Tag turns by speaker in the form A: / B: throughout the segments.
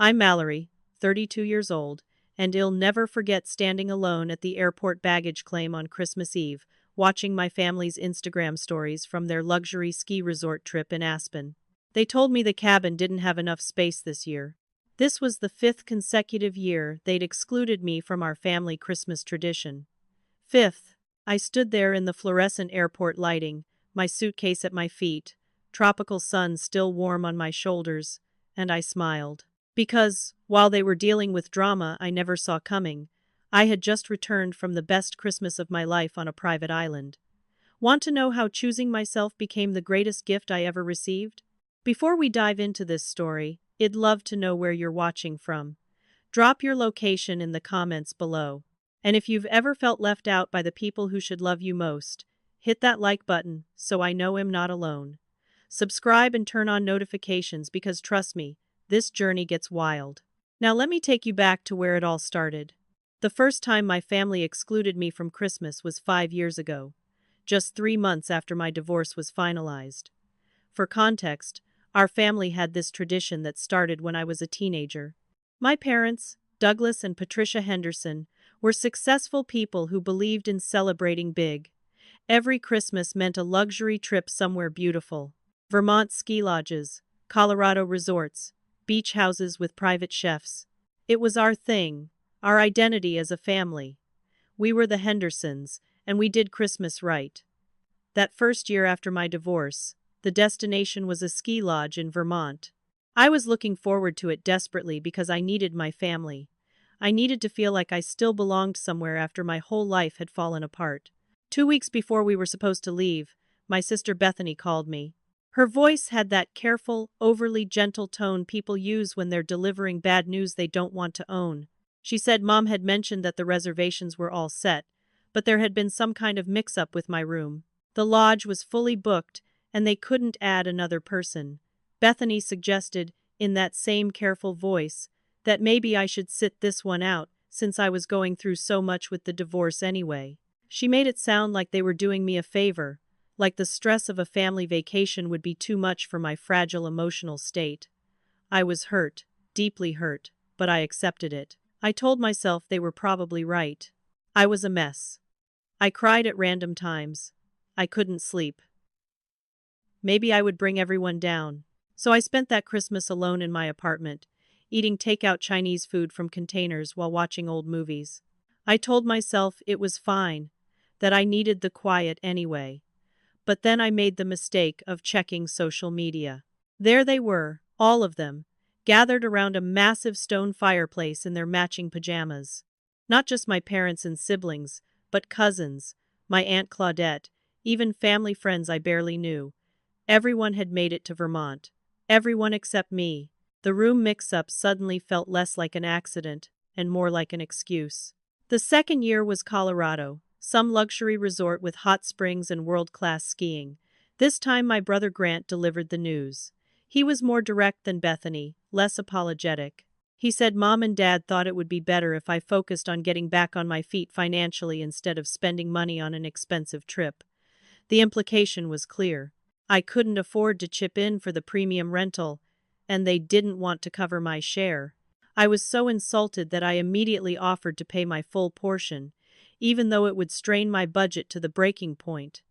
A: I'm Mallory, 32 years old, and I'll never forget standing alone at the airport baggage claim on Christmas Eve, watching my family's Instagram stories from their luxury ski resort trip in Aspen. They told me the cabin didn't have enough space this year. This was the fifth consecutive year they'd excluded me from our family Christmas tradition. Fifth, I stood there in the fluorescent airport lighting, my suitcase at my feet, tropical sun still warm on my shoulders, and I smiled. Because, while they were dealing with drama I never saw coming, I had just returned from the best Christmas of my life on a private island. Want to know how choosing myself became the greatest gift I ever received? Before we dive into this story, I'd love to know where you're watching from. Drop your location in the comments below. And if you've ever felt left out by the people who should love you most, hit that like button so I know I'm not alone. Subscribe and turn on notifications because trust me, this journey gets wild. Now let me take you back to where it all started. The first time my family excluded me from Christmas was 5 years ago, just 3 months after my divorce was finalized. For context, our family had this tradition that started when I was a teenager. My parents, Douglas and Patricia Henderson, were successful people who believed in celebrating big. Every Christmas meant a luxury trip somewhere beautiful. Vermont ski lodges, Colorado resorts, beach houses with private chefs. It was our thing, our identity as a family. We were the Hendersons, and we did Christmas right. That first year after my divorce, the destination was a ski lodge in Vermont. I was looking forward to it desperately because I needed my family. I needed to feel like I still belonged somewhere after my whole life had fallen apart. 2 weeks before we were supposed to leave, my sister Bethany called me. Her voice had that careful, overly gentle tone people use when they're delivering bad news they don't want to own. She said Mom had mentioned that the reservations were all set, but there had been some kind of mix-up with my room. The lodge was fully booked, and they couldn't add another person. Bethany suggested, in that same careful voice, that maybe I should sit this one out, since I was going through so much with the divorce anyway. She made it sound like they were doing me a favor, like the stress of a family vacation would be too much for my fragile emotional state. I was hurt, deeply hurt, but I accepted it. I told myself they were probably right. I was a mess. I cried at random times. I couldn't sleep. Maybe I would bring everyone down. So I spent that Christmas alone in my apartment, eating takeout Chinese food from containers while watching old movies. I told myself it was fine, that I needed the quiet anyway. But then I made the mistake of checking social media. There they were, all of them, gathered around a massive stone fireplace in their matching pajamas. Not just my parents and siblings, but cousins, my Aunt Claudette, even family friends I barely knew. Everyone had made it to Vermont. Everyone except me. The room mix-up suddenly felt less like an accident and more like an excuse. The second year was Colorado, some luxury resort with hot springs and world-class skiing. This time my brother Grant delivered the news. He was more direct than Bethany, less apologetic. He said Mom and Dad thought it would be better if I focused on getting back on my feet financially instead of spending money on an expensive trip. The implication was clear. I couldn't afford to chip in for the premium rental, and they didn't want to cover my share. I was so insulted that I immediately offered to pay my full portion, even though it would strain my budget to the breaking point.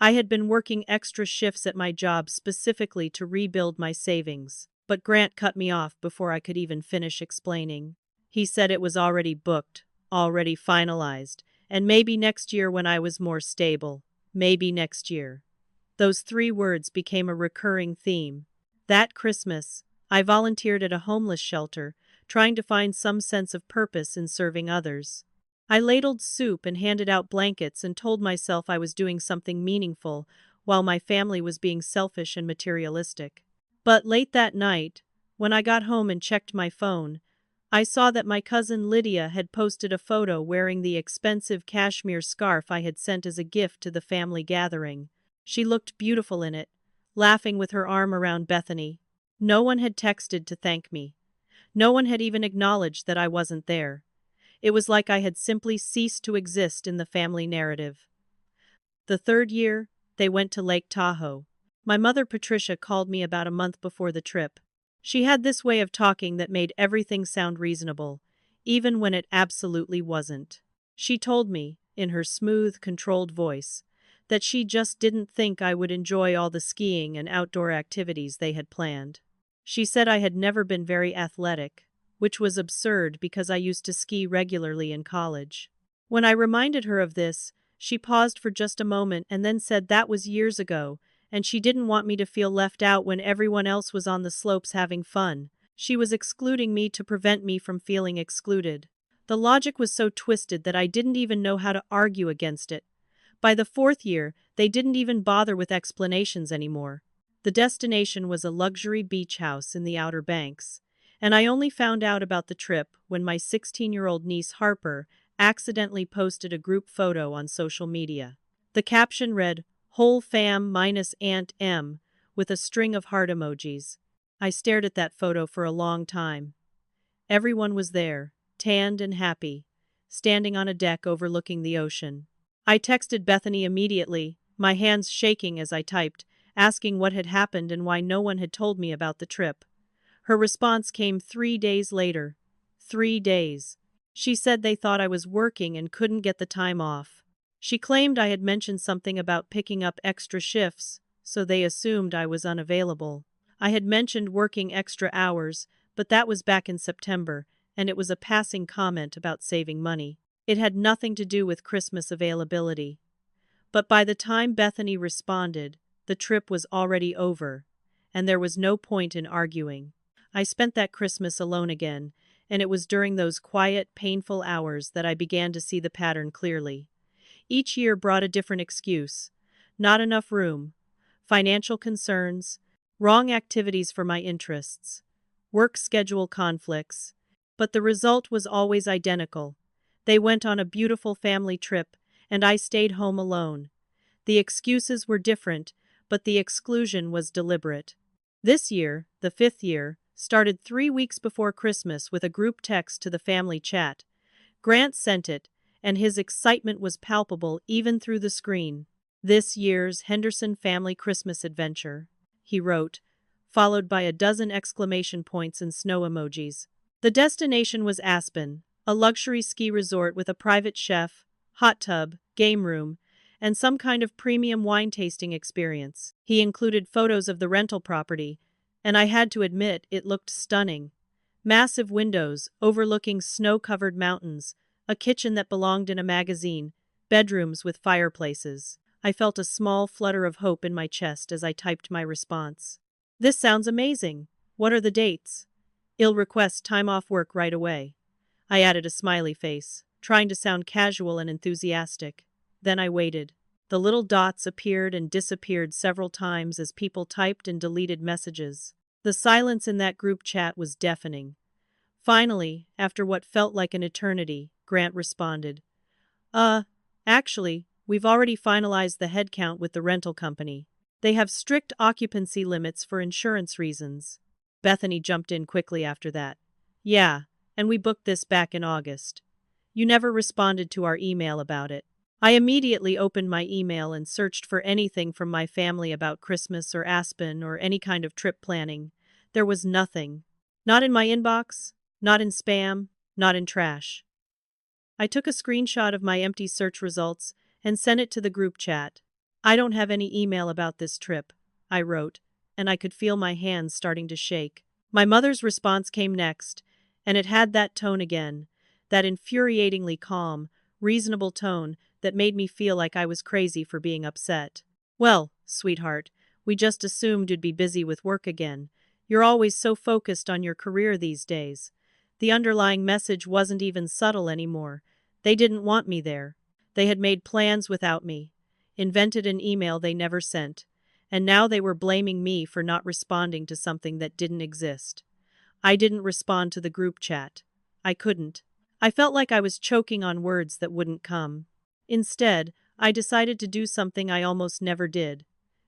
A: I had been working extra shifts at my job specifically to rebuild my savings, but Grant cut me off before I could even finish explaining. He said it was already booked, already finalized, and maybe next year when I was more stable. Maybe next year. Those 3 words became a recurring theme. That Christmas, I volunteered at a homeless shelter, trying to find some sense of purpose in serving others. I ladled soup and handed out blankets and told myself I was doing something meaningful, while my family was being selfish and materialistic. But late that night, when I got home and checked my phone, I saw that my cousin Lydia had posted a photo wearing the expensive cashmere scarf I had sent as a gift to the family gathering. She looked beautiful in it, laughing with her arm around Bethany. No one had texted to thank me. No one had even acknowledged that I wasn't there. It was like I had simply ceased to exist in the family narrative. The third year, they went to Lake Tahoe. My mother Patricia called me about a month before the trip. She had this way of talking that made everything sound reasonable, even when it absolutely wasn't. She told me, in her smooth, controlled voice, that she just didn't think I would enjoy all the skiing and outdoor activities they had planned. She said I had never been very athletic, which was absurd because I used to ski regularly in college. When I reminded her of this, she paused for just a moment and then said that was years ago, and she didn't want me to feel left out when everyone else was on the slopes having fun. She was excluding me to prevent me from feeling excluded. The logic was so twisted that I didn't even know how to argue against it. By the fourth year, they didn't even bother with explanations anymore. The destination was a luxury beach house in the Outer Banks, and I only found out about the trip when my 16-year-old niece Harper accidentally posted a group photo on social media. The caption read, "Whole fam minus Aunt M," with a string of heart emojis. I stared at that photo for a long time. Everyone was there, tanned and happy, standing on a deck overlooking the ocean. I texted Bethany immediately, my hands shaking as I typed, asking what had happened and why no one had told me about the trip. Her response came 3 days later. 3 days. She said they thought I was working and couldn't get the time off. She claimed I had mentioned something about picking up extra shifts, so they assumed I was unavailable. I had mentioned working extra hours, but that was back in September, and it was a passing comment about saving money. It had nothing to do with Christmas availability. But by the time Bethany responded, the trip was already over, and there was no point in arguing. I spent that Christmas alone again, and it was during those quiet, painful hours that I began to see the pattern clearly. Each year brought a different excuse. Not enough room, financial concerns, wrong activities for my interests, work schedule conflicts. But the result was always identical. They went on a beautiful family trip, and I stayed home alone. The excuses were different, but the exclusion was deliberate. This year, the 5th year, started 3 weeks before Christmas with a group text to the family chat. Grant sent it, and his excitement was palpable even through the screen. "This year's Henderson Family Christmas Adventure," he wrote, followed by a dozen exclamation points and snow emojis. The destination was Aspen, a luxury ski resort with a private chef, hot tub, game room, and some kind of premium wine tasting experience. He included photos of the rental property, and I had to admit it looked stunning. Massive windows overlooking snow-covered mountains, a kitchen that belonged in a magazine, bedrooms with fireplaces. I felt a small flutter of hope in my chest as I typed my response. "This sounds amazing. What are the dates? I'll request time off work right away." I added a smiley face, trying to sound casual and enthusiastic. Then I waited. The little dots appeared and disappeared several times as people typed and deleted messages. The silence in that group chat was deafening. Finally, after what felt like an eternity, Grant responded. Actually, we've already finalized the headcount with the rental company. They have strict occupancy limits for insurance reasons." Bethany jumped in quickly after that. "Yeah, and we booked this back in August. You never responded to our email about it." I immediately opened my email and searched for anything from my family about Christmas or Aspen or any kind of trip planning. There was nothing. Not in my inbox, not in spam, not in trash. I took a screenshot of my empty search results and sent it to the group chat. "I don't have any email about this trip," I wrote, and I could feel my hands starting to shake. My mother's response came next, and it had that tone again, that infuriatingly calm, reasonable tone that made me feel like I was crazy for being upset. "Well, sweetheart, we just assumed you'd be busy with work again. You're always so focused on your career these days." The underlying message wasn't even subtle anymore. They didn't want me there. They had made plans without me, invented an email they never sent, and now they were blaming me for not responding to something that didn't exist. I didn't respond to the group chat. I couldn't. I felt like I was choking on words that wouldn't come. Instead, I decided to do something I almost never did.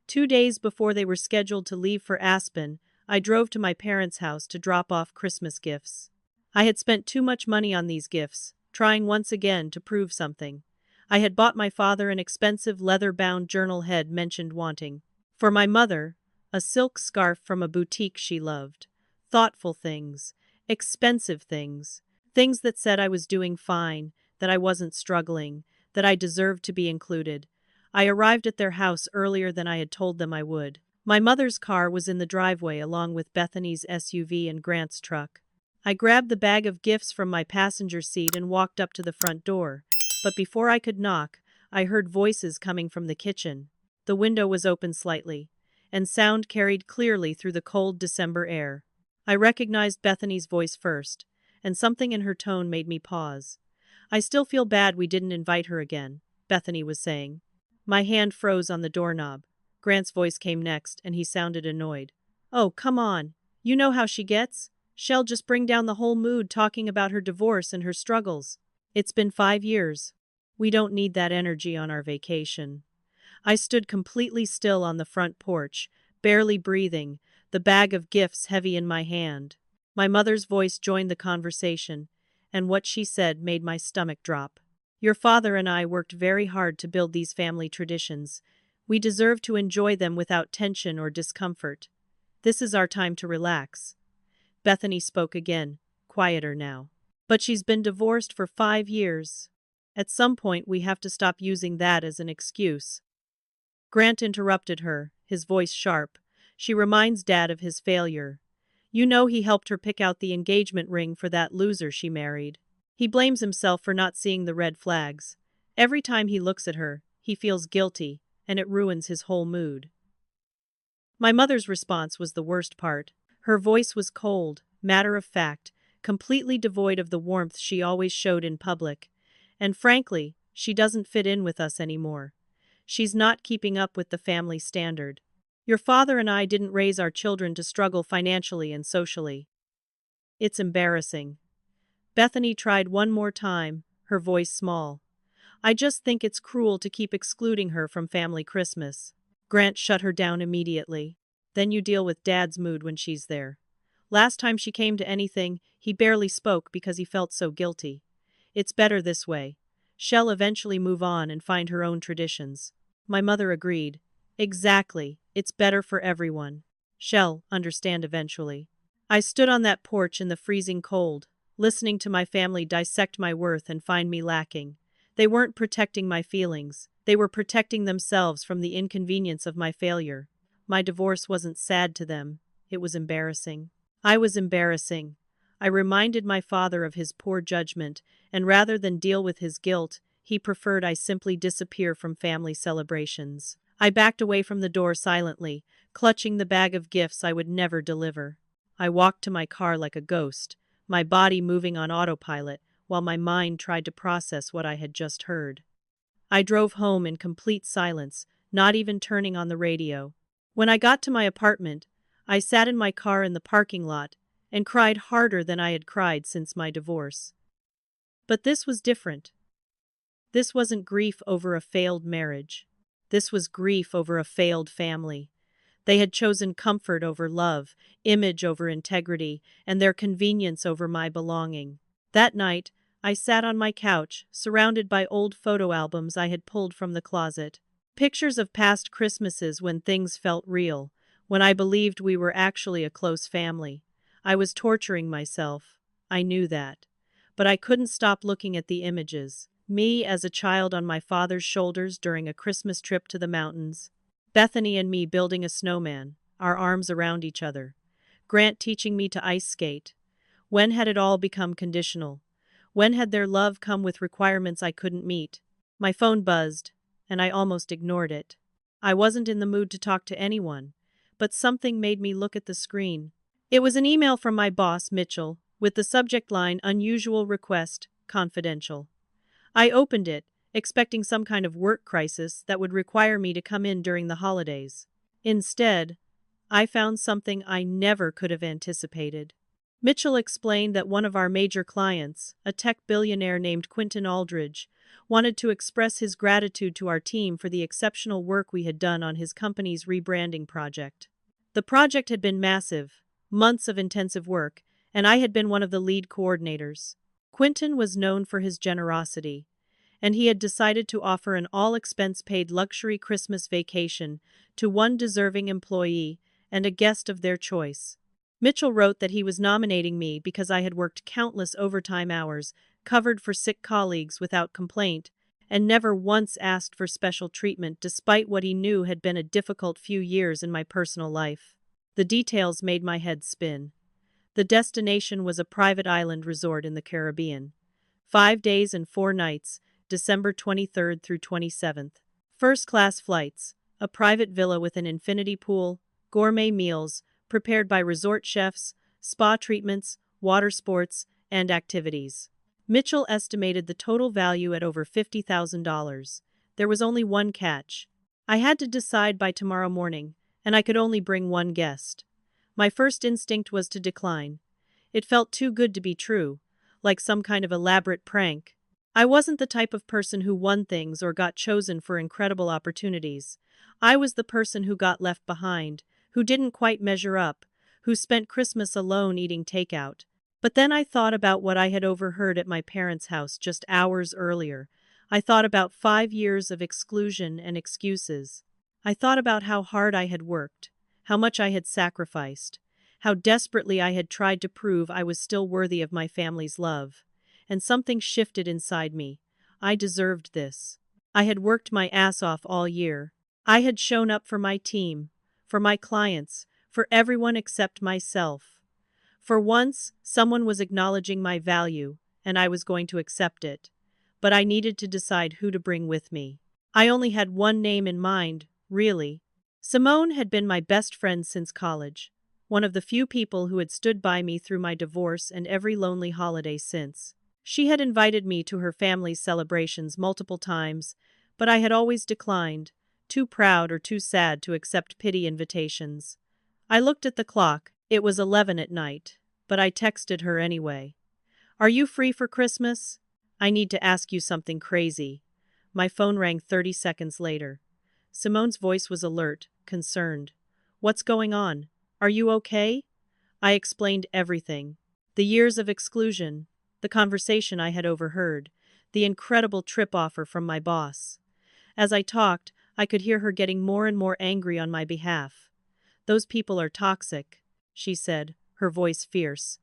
A: 2 days before they were scheduled to leave for Aspen, I drove to my parents' house to drop off Christmas gifts. I had spent too much money on these gifts, trying once again to prove something. I had bought my father an expensive leather-bound journal head mentioned wanting. For my mother, a silk scarf from a boutique she loved. Thoughtful things. Expensive things. Things that said I was doing fine, that I wasn't struggling, that I deserved to be included. I arrived at their house earlier than I had told them I would. My mother's car was in the driveway along with Bethany's SUV and Grant's truck. I grabbed the bag of gifts from my passenger seat and walked up to the front door. But before I could knock, I heard voices coming from the kitchen. The window was open slightly, and sound carried clearly through the cold December air. I recognized Bethany's voice first, and something in her tone made me pause. "I still feel bad we didn't invite her again," Bethany was saying. My hand froze on the doorknob. Grant's voice came next, and he sounded annoyed. "Oh, come on. You know how she gets. She'll just bring down the whole mood talking about her divorce and her struggles. It's been 5 years. We don't need that energy on our vacation." I stood completely still on the front porch, barely breathing, the bag of gifts heavy in my hand. My mother's voice joined the conversation, and what she said made my stomach drop. "Your father and I worked very hard to build these family traditions. We deserve to enjoy them without tension or discomfort. This is our time to relax." Bethany spoke again, quieter now. "But she's been divorced for 5 years. At some point we have to stop using that as an excuse." Grant interrupted her, his voice sharp. "She reminds Dad of his failure. You know he helped her pick out the engagement ring for that loser she married. He blames himself for not seeing the red flags. Every time he looks at her, he feels guilty, and it ruins his whole mood." My mother's response was the worst part. Her voice was cold, matter-of-fact, completely devoid of the warmth she always showed in public. "And frankly, she doesn't fit in with us anymore. She's not keeping up with the family standard. Your father and I didn't raise our children to struggle financially and socially. It's embarrassing." Bethany tried one more time, her voice small. "I just think it's cruel to keep excluding her from family Christmas." Grant shut her down immediately. "Then you deal with Dad's mood when she's there. Last time she came to anything, he barely spoke because he felt so guilty. It's better this way. She'll eventually move on and find her own traditions." My mother agreed. "Exactly. It's better for everyone. She'll understand eventually." I stood on that porch in the freezing cold, listening to my family dissect my worth and find me lacking. They weren't protecting my feelings. They were protecting themselves from the inconvenience of my failure. My divorce wasn't sad to them. It was embarrassing. I was embarrassing. I reminded my father of his poor judgment, and rather than deal with his guilt, he preferred I simply disappear from family celebrations. I backed away from the door silently, clutching the bag of gifts I would never deliver. I walked to my car like a ghost, my body moving on autopilot, while my mind tried to process what I had just heard. I drove home in complete silence, not even turning on the radio. When I got to my apartment, I sat in my car in the parking lot and cried harder than I had cried since my divorce. But this was different. This wasn't grief over a failed marriage. This was grief over a failed family. They had chosen comfort over love, image over integrity, and their convenience over my belonging. That night, I sat on my couch, surrounded by old photo albums I had pulled from the closet. Pictures of past Christmases when things felt real, when I believed we were actually a close family. I was torturing myself. I knew that. But I couldn't stop looking at the images. Me as a child on my father's shoulders during a Christmas trip to the mountains. Bethany and me building a snowman, our arms around each other. Grant teaching me to ice skate. When had it all become conditional? When had their love come with requirements I couldn't meet? My phone buzzed, and I almost ignored it. I wasn't in the mood to talk to anyone, but something made me look at the screen. It was an email from my boss, Mitchell, with the subject line "Unusual Request, Confidential." I opened it, expecting some kind of work crisis that would require me to come in during the holidays. Instead, I found something I never could have anticipated. Mitchell explained that one of our major clients, a tech billionaire named Quentin Aldridge, wanted to express his gratitude to our team for the exceptional work we had done on his company's rebranding project. The project had been massive, months of intensive work, and I had been one of the lead coordinators. Quentin was known for his generosity, and he had decided to offer an all-expense-paid luxury Christmas vacation to one deserving employee and a guest of their choice. Mitchell wrote that he was nominating me because I had worked countless overtime hours, covered for sick colleagues without complaint, and never once asked for special treatment despite what he knew had been a difficult few years in my personal life. The details made my head spin. The destination was a private island resort in the Caribbean. 5 days and 4 nights, December 23rd through 27th. First-class flights, a private villa with an infinity pool, gourmet meals, prepared by resort chefs, spa treatments, water sports, and activities. Mitchell estimated the total value at over $50,000. There was only one catch. I had to decide by tomorrow morning, and I could only bring one guest. My first instinct was to decline. It felt too good to be true, like some kind of elaborate prank. I wasn't the type of person who won things or got chosen for incredible opportunities. I was the person who got left behind, who didn't quite measure up, who spent Christmas alone eating takeout. But then I thought about what I had overheard at my parents' house just hours earlier. I thought about 5 years of exclusion and excuses. I thought about how hard I had worked, how much I had sacrificed, how desperately I had tried to prove I was still worthy of my family's love. And something shifted inside me. I deserved this. I had worked my ass off all year. I had shown up for my team, for my clients, for everyone except myself. For once, someone was acknowledging my value, and I was going to accept it. But I needed to decide who to bring with me. I only had one name in mind, really. Simone had been my best friend since college, one of the few people who had stood by me through my divorce and every lonely holiday since. She had invited me to her family's celebrations multiple times, but I had always declined, too proud or too sad to accept pity invitations. I looked at the clock. It was 11 at night, but I texted her anyway. "Are you free for Christmas? I need to ask you something crazy." My phone rang 30 seconds later. Simone's voice was alert, concerned. "What's going on? Are you okay?" I explained everything. The years of exclusion, the conversation I had overheard, the incredible trip offer from my boss. As I talked, I could hear her getting more and more angry on my behalf. "Those people are toxic," she said, her voice fierce.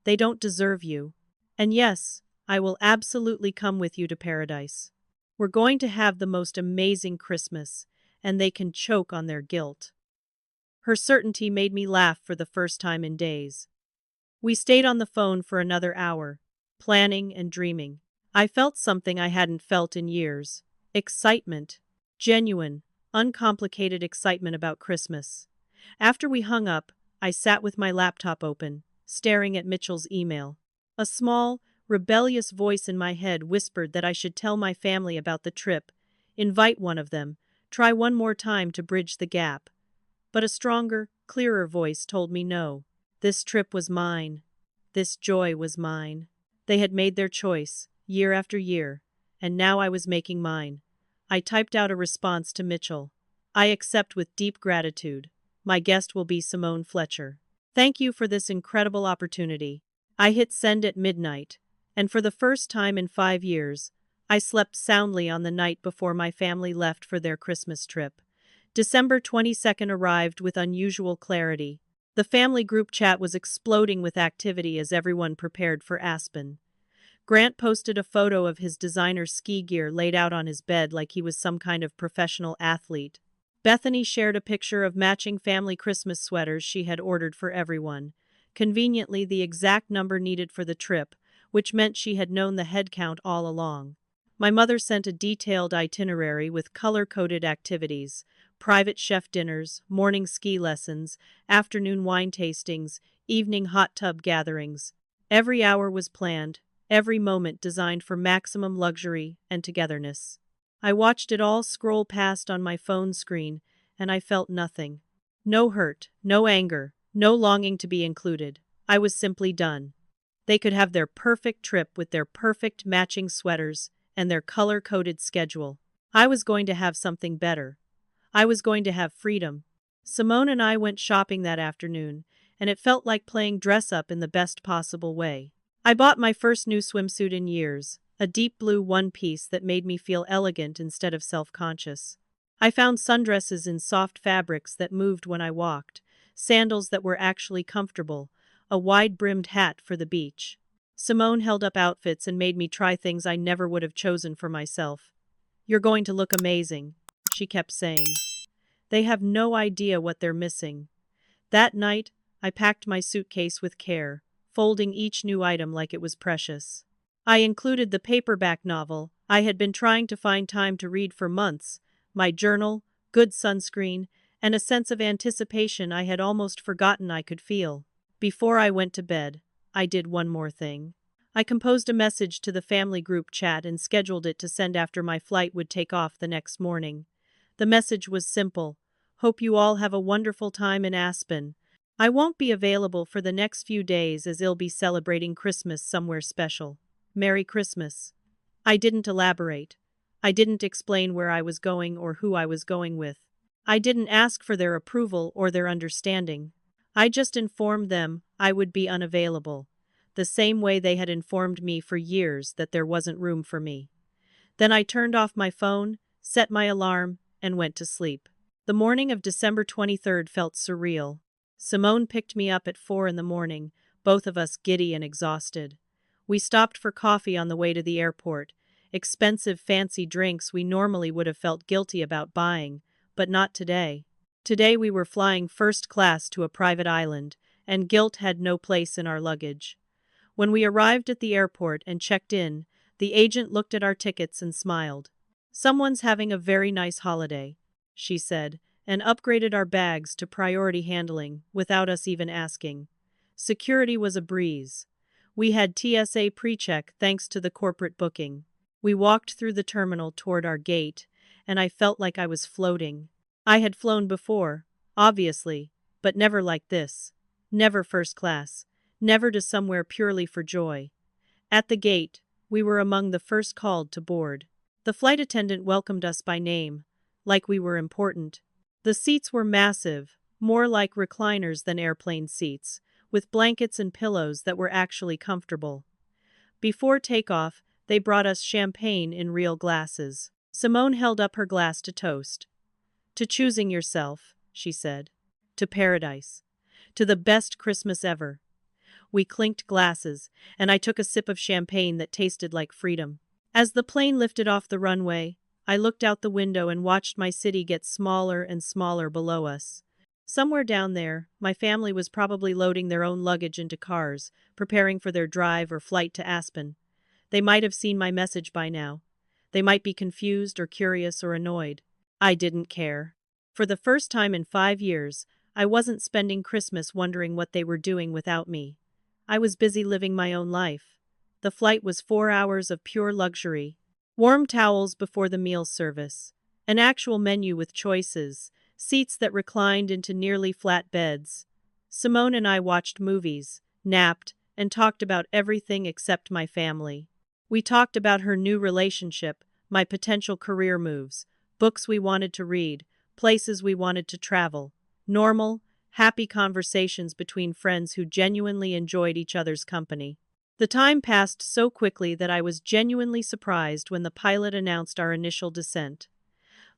A: "They don't deserve you. And yes, I will absolutely come with you to paradise. We're going to have the most amazing Christmas, and they can choke on their guilt." Her certainty made me laugh for the first time in days. We stayed on the phone for another hour, planning and dreaming. I felt something I hadn't felt in years. Excitement. Genuine, uncomplicated excitement about Christmas. After we hung up, I sat with my laptop open, staring at Mitchell's email. A small, rebellious voice in my head whispered that I should tell my family about the trip, invite one of them, try one more time to bridge the gap. But a stronger, clearer voice told me no. This trip was mine. This joy was mine. They had made their choice, year after year, and now I was making mine. I typed out a response to Mitchell. "I accept with deep gratitude. My guest will be Simone Fletcher. Thank you for this incredible opportunity." I hit send at midnight, and for the first time in 5 years, I slept soundly on the night before my family left for their Christmas trip. December 22nd arrived with unusual clarity. The family group chat was exploding with activity as everyone prepared for Aspen. Grant posted a photo of his designer ski gear laid out on his bed like he was some kind of professional athlete. Bethany shared a picture of matching family Christmas sweaters she had ordered for everyone, conveniently the exact number needed for the trip, which meant she had known the head count all along. My mother sent a detailed itinerary with color-coded activities, private chef dinners, morning ski lessons, afternoon wine tastings, evening hot tub gatherings. Every hour was planned, every moment designed for maximum luxury and togetherness. I watched it all scroll past on my phone screen, and I felt nothing. No hurt, no anger, no longing to be included. I was simply done. They could have their perfect trip with their perfect matching sweaters and their color-coded schedule. I was going to have something better. I was going to have freedom. Simone and I went shopping that afternoon, and it felt like playing dress-up in the best possible way. I bought my first new swimsuit in years, a deep blue one-piece that made me feel elegant instead of self-conscious. I found sundresses in soft fabrics that moved when I walked, sandals that were actually comfortable, a wide-brimmed hat for the beach. Simone held up outfits and made me try things I never would have chosen for myself. "You're going to look amazing," she kept saying. "They have no idea what they're missing." That night, I packed my suitcase with care, folding each new item like it was precious. I included the paperback novel I had been trying to find time to read for months, my journal, good sunscreen, and a sense of anticipation I had almost forgotten I could feel. Before I went to bed, I did one more thing. I composed a message to the family group chat and scheduled it to send after my flight would take off the next morning. The message was simple: "Hope you all have a wonderful time in Aspen. I won't be available for the next few days as I'll be celebrating Christmas somewhere special. Merry Christmas." I didn't elaborate. I didn't explain where I was going or who I was going with. I didn't ask for their approval or their understanding. I just informed them I would be unavailable, the same way they had informed me for years that there wasn't room for me. Then I turned off my phone, set my alarm, and went to sleep. The morning of December 23rd felt surreal. Simone picked me up at 4 in the morning, both of us giddy and exhausted. We stopped for coffee on the way to the airport, expensive fancy drinks we normally would have felt guilty about buying, but not today. Today we were flying first class to a private island, and guilt had no place in our luggage. When we arrived at the airport and checked in, the agent looked at our tickets and smiled. "Someone's having a very nice holiday," she said, and upgraded our bags to priority handling without us even asking. Security was a breeze. We had TSA pre-check thanks to the corporate booking. We walked through the terminal toward our gate, and I felt like I was floating. I had flown before, obviously, but never like this. Never first class. Never to somewhere purely for joy. At the gate, we were among the first called to board. The flight attendant welcomed us by name, like we were important. The seats were massive, more like recliners than airplane seats, with blankets and pillows that were actually comfortable. Before takeoff, they brought us champagne in real glasses. Simone held up her glass to toast. "To choosing yourself," she said. "To paradise. To the best Christmas ever." We clinked glasses, and I took a sip of champagne that tasted like freedom. As the plane lifted off the runway, I looked out the window and watched my city get smaller and smaller below us. Somewhere down there, my family was probably loading their own luggage into cars, preparing for their drive or flight to Aspen. They might have seen my message by now. They might be confused or curious or annoyed. I didn't care. For the first time in 5 years, I wasn't spending Christmas wondering what they were doing without me. I was busy living my own life. The flight was 4 hours of pure luxury. Warm towels before the meal service. An actual menu with choices. Seats that reclined into nearly flat beds. Simone and I watched movies, napped, and talked about everything except my family. We talked about her new relationship, my potential career moves, books we wanted to read, places we wanted to travel. Normal, happy conversations between friends who genuinely enjoyed each other's company. The time passed so quickly that I was genuinely surprised when the pilot announced our initial descent.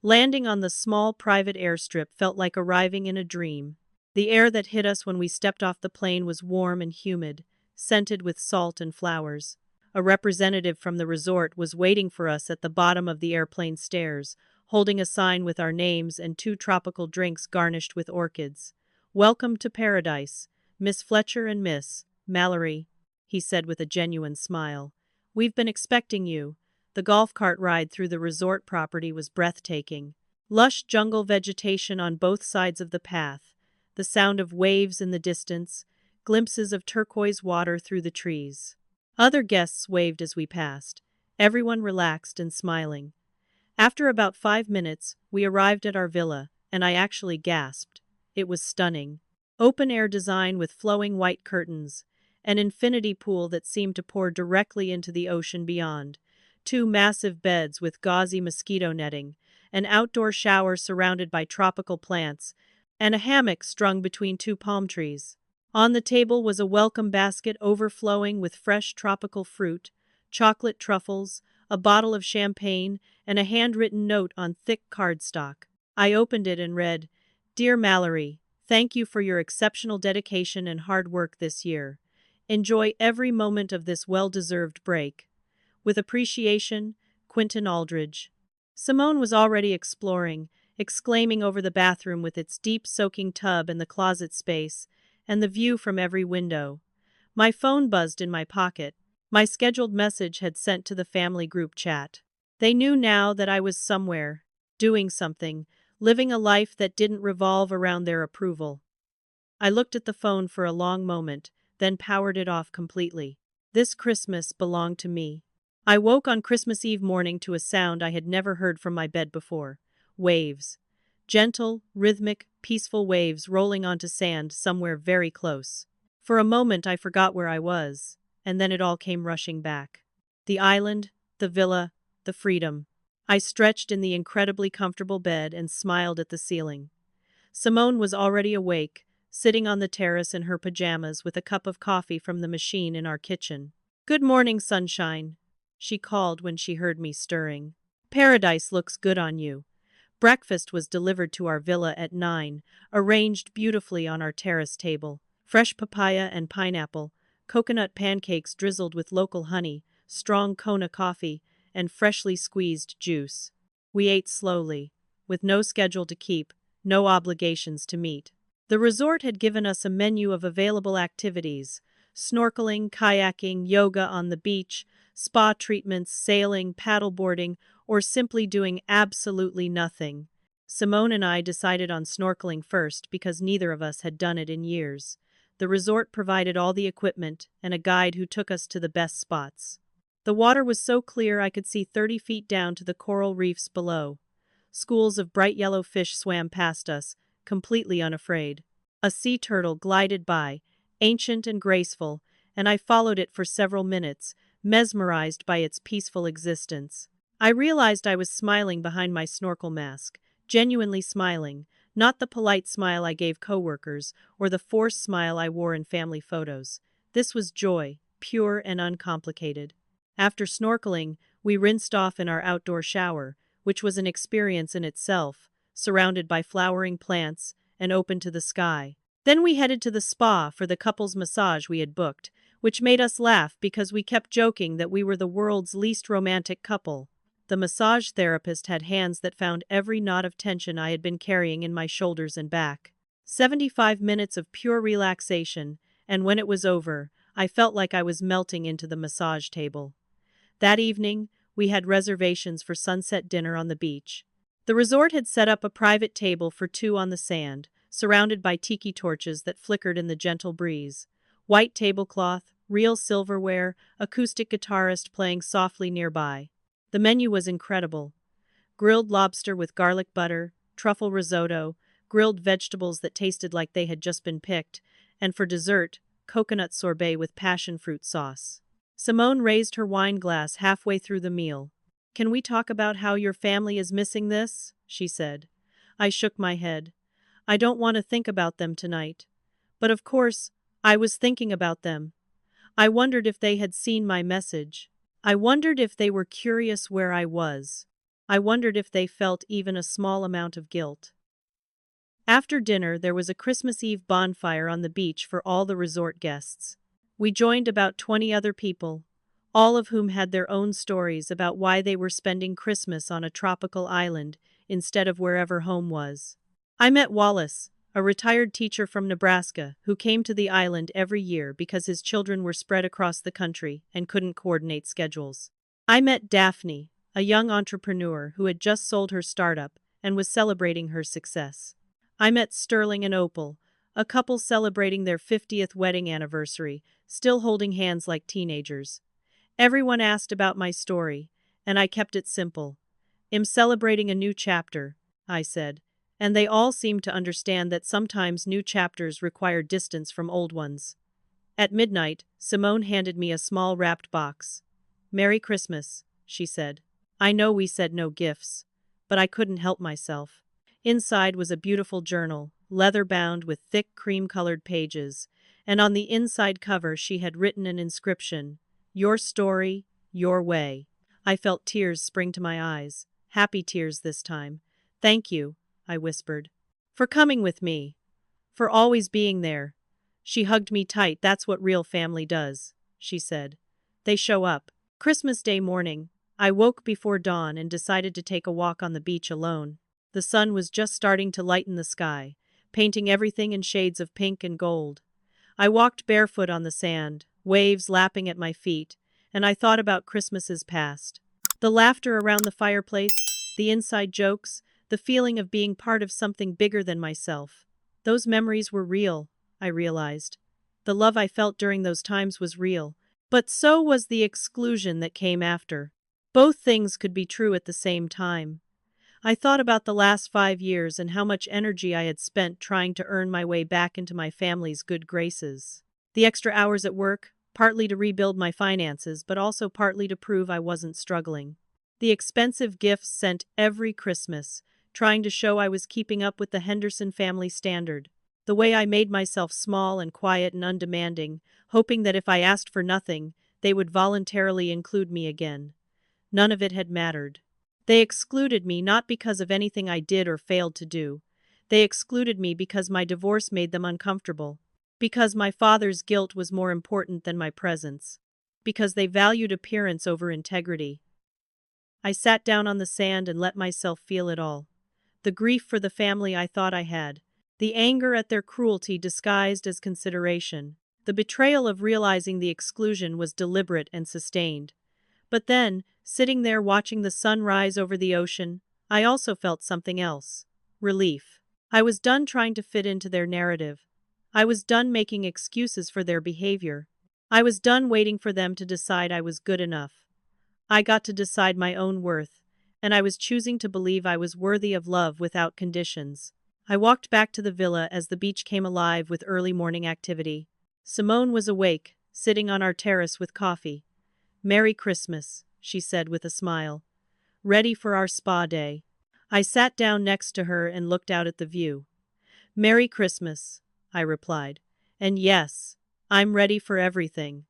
A: Landing on the small private airstrip felt like arriving in a dream. The air that hit us when we stepped off the plane was warm and humid, scented with salt and flowers. A representative from the resort was waiting for us at the bottom of the airplane stairs, holding a sign with our names and 2 tropical drinks garnished with orchids. "Welcome to paradise, Miss Fletcher and Miss Mallory," he said with a genuine smile. "We've been expecting you." The golf cart ride through the resort property was breathtaking. Lush jungle vegetation on both sides of the path, the sound of waves in the distance, glimpses of turquoise water through the trees. Other guests waved as we passed, everyone relaxed and smiling. After about 5 minutes, we arrived at our villa, and I actually gasped. It was stunning. Open-air design with flowing white curtains, an infinity pool that seemed to pour directly into the ocean beyond, 2 massive beds with gauzy mosquito netting, an outdoor shower surrounded by tropical plants, and a hammock strung between 2 palm trees. On the table was a welcome basket overflowing with fresh tropical fruit, chocolate truffles, a bottle of champagne, and a handwritten note on thick cardstock. I opened it and read, "Dear Mallory, Thank you for your exceptional dedication and hard work this year. Enjoy every moment of this well-deserved break. With appreciation, Quentin Aldridge. Simone was already exploring, exclaiming over the bathroom with its deep soaking tub and the closet space, and the view from every window. My phone buzzed in my pocket. My scheduled message had sent to the family group chat. They knew now that I was somewhere, doing something, living a life that didn't revolve around their approval. I looked at the phone for a long moment, then powered it off completely. This Christmas belonged to me. I woke on Christmas Eve morning to a sound I had never heard from my bed before. Waves. Gentle, rhythmic, peaceful waves rolling onto sand somewhere very close. For a moment I forgot where I was, and then it all came rushing back. The island, the villa, the freedom. I stretched in the incredibly comfortable bed and smiled at the ceiling. Simone was already awake, sitting on the terrace in her pajamas with a cup of coffee from the machine in our kitchen. "Good morning, sunshine," she called when she heard me stirring. "Paradise looks good on you." Breakfast was delivered to our villa at 9, arranged beautifully on our terrace table. Fresh papaya and pineapple, coconut pancakes drizzled with local honey, strong Kona coffee, and freshly squeezed juice. We ate slowly, with no schedule to keep, no obligations to meet. The resort had given us a menu of available activities: snorkeling, kayaking, yoga on the beach, spa treatments, sailing, paddleboarding, or simply doing absolutely nothing. Simone and I decided on snorkeling first because neither of us had done it in years. The resort provided all the equipment and a guide who took us to the best spots. The water was so clear I could see 30 feet down to the coral reefs below. Schools of bright yellow fish swam past us, completely unafraid. A sea turtle glided by, ancient and graceful, and I followed it for several minutes, mesmerized by its peaceful existence. I realized I was smiling behind my snorkel mask, genuinely smiling, not the polite smile I gave coworkers or the forced smile I wore in family photos. This was joy, pure and uncomplicated. After snorkeling, we rinsed off in our outdoor shower, which was an experience in itself, surrounded by flowering plants and open to the sky. Then we headed to the spa for the couple's massage we had booked, which made us laugh because we kept joking that we were the world's least romantic couple. The massage therapist had hands that found every knot of tension I had been carrying in my shoulders and back. 75 minutes of pure relaxation, and when it was over, I felt like I was melting into the massage table. That evening, we had reservations for sunset dinner on the beach. The resort had set up a private table for two on the sand, surrounded by tiki torches that flickered in the gentle breeze. White tablecloth, real silverware, acoustic guitarist playing softly nearby. The menu was incredible. Grilled lobster with garlic butter, truffle risotto, grilled vegetables that tasted like they had just been picked, and for dessert, coconut sorbet with passion fruit sauce. Simone raised her wine glass halfway through the meal. "Can we talk about how your family is missing this?" she said. I shook my head. "I don't want to think about them tonight. But of course, I was thinking about them. I wondered if they had seen my message. I wondered if they were curious where I was. I wondered if they felt even a small amount of guilt." After dinner, there was a Christmas Eve bonfire on the beach for all the resort guests. We joined about 20 other people, all of whom had their own stories about why they were spending Christmas on a tropical island instead of wherever home was. I met Wallace, a retired teacher from Nebraska who came to the island every year because his children were spread across the country and couldn't coordinate schedules. I met Daphne, a young entrepreneur who had just sold her startup and was celebrating her success. I met Sterling and Opal, a couple celebrating their 50th wedding anniversary, still holding hands like teenagers. Everyone asked about my story, and I kept it simple. "I'm celebrating a new chapter," I said, and they all seemed to understand that sometimes new chapters require distance from old ones. At midnight, Simone handed me a small wrapped box. "Merry Christmas," she said. I know we said no gifts, but I couldn't help myself. Inside was a beautiful journal, leather-bound with thick cream-colored pages, and on the inside cover she had written an inscription, "Your story, your way." I felt tears spring to my eyes, happy tears this time. "Thank you," I whispered, "for coming with me, For always being there. She hugged me tight. That's what real family does, she said. They show up. Christmas Day morning. I woke before dawn and decided to take a walk on the beach alone. The sun was just starting to lighten the sky, painting everything in shades of pink and gold. I walked barefoot on the sand, waves lapping at my feet, and I thought about Christmases past. The laughter around the fireplace, the inside jokes, the feeling of being part of something bigger than myself. Those memories were real, I realized. The love I felt during those times was real, but so was the exclusion that came after. Both things could be true at the same time. I thought about the last 5 years and how much energy I had spent trying to earn my way back into my family's good graces. The extra hours at work, partly to rebuild my finances, but also partly to prove I wasn't struggling. The expensive gifts sent every Christmas, trying to show I was keeping up with the Henderson family standard. The way I made myself small and quiet and undemanding, hoping that if I asked for nothing, they would voluntarily include me again. None of it had mattered. They excluded me not because of anything I did or failed to do. They excluded me because my divorce made them uncomfortable. Because my father's guilt was more important than my presence. Because they valued appearance over integrity. I sat down on the sand and let myself feel it all. The grief for the family I thought I had. The anger at their cruelty disguised as consideration. The betrayal of realizing the exclusion was deliberate and sustained. But then, sitting there watching the sun rise over the ocean, I also felt something else. Relief. I was done trying to fit into their narrative. I was done making excuses for their behavior. I was done waiting for them to decide I was good enough. I got to decide my own worth, and I was choosing to believe I was worthy of love without conditions. I walked back to the villa as the beach came alive with early morning activity. Simone was awake, sitting on our terrace with coffee. "Merry Christmas," she said with a smile. "Ready for our spa day?" I sat down next to her and looked out at the view. "Merry Christmas," I replied. "And yes, I'm ready for everything."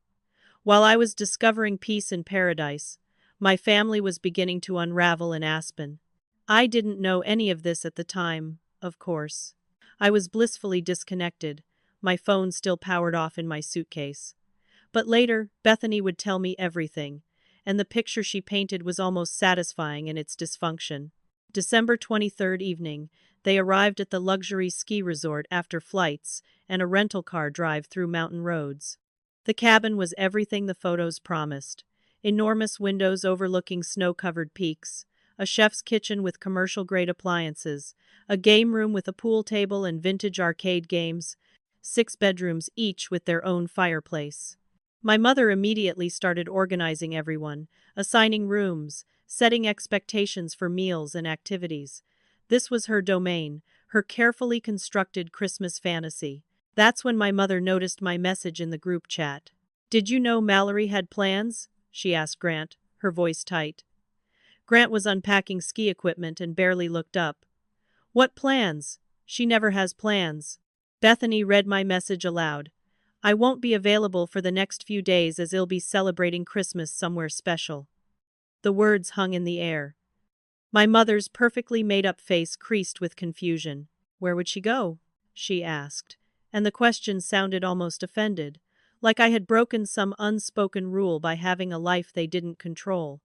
A: While I was discovering peace in paradise, my family was beginning to unravel in Aspen. I didn't know any of this at the time, of course. I was blissfully disconnected, my phone still powered off in my suitcase. But later, Bethany would tell me everything, and the picture she painted was almost satisfying in its dysfunction. December 23rd evening, they arrived at the luxury ski resort after flights and a rental car drive through mountain roads. The cabin was everything the photos promised. Enormous windows overlooking snow-covered peaks, a chef's kitchen with commercial-grade appliances, a game room with a pool table and vintage arcade games, 6 bedrooms each with their own fireplace. My mother immediately started organizing everyone, assigning rooms, setting expectations for meals and activities. This was her domain, her carefully constructed Christmas fantasy. That's when my mother noticed my message in the group chat. "Did you know Mallory had plans?" she asked Grant, her voice tight. Grant was unpacking ski equipment and barely looked up. "What plans? She never has plans." Bethany read my message aloud. "I won't be available for the next few days as I'll be celebrating Christmas somewhere special." The words hung in the air. My mother's perfectly made-up face creased with confusion. "Where would she go?" she asked, and the question sounded almost offended, like I had broken some unspoken rule by having a life they didn't control.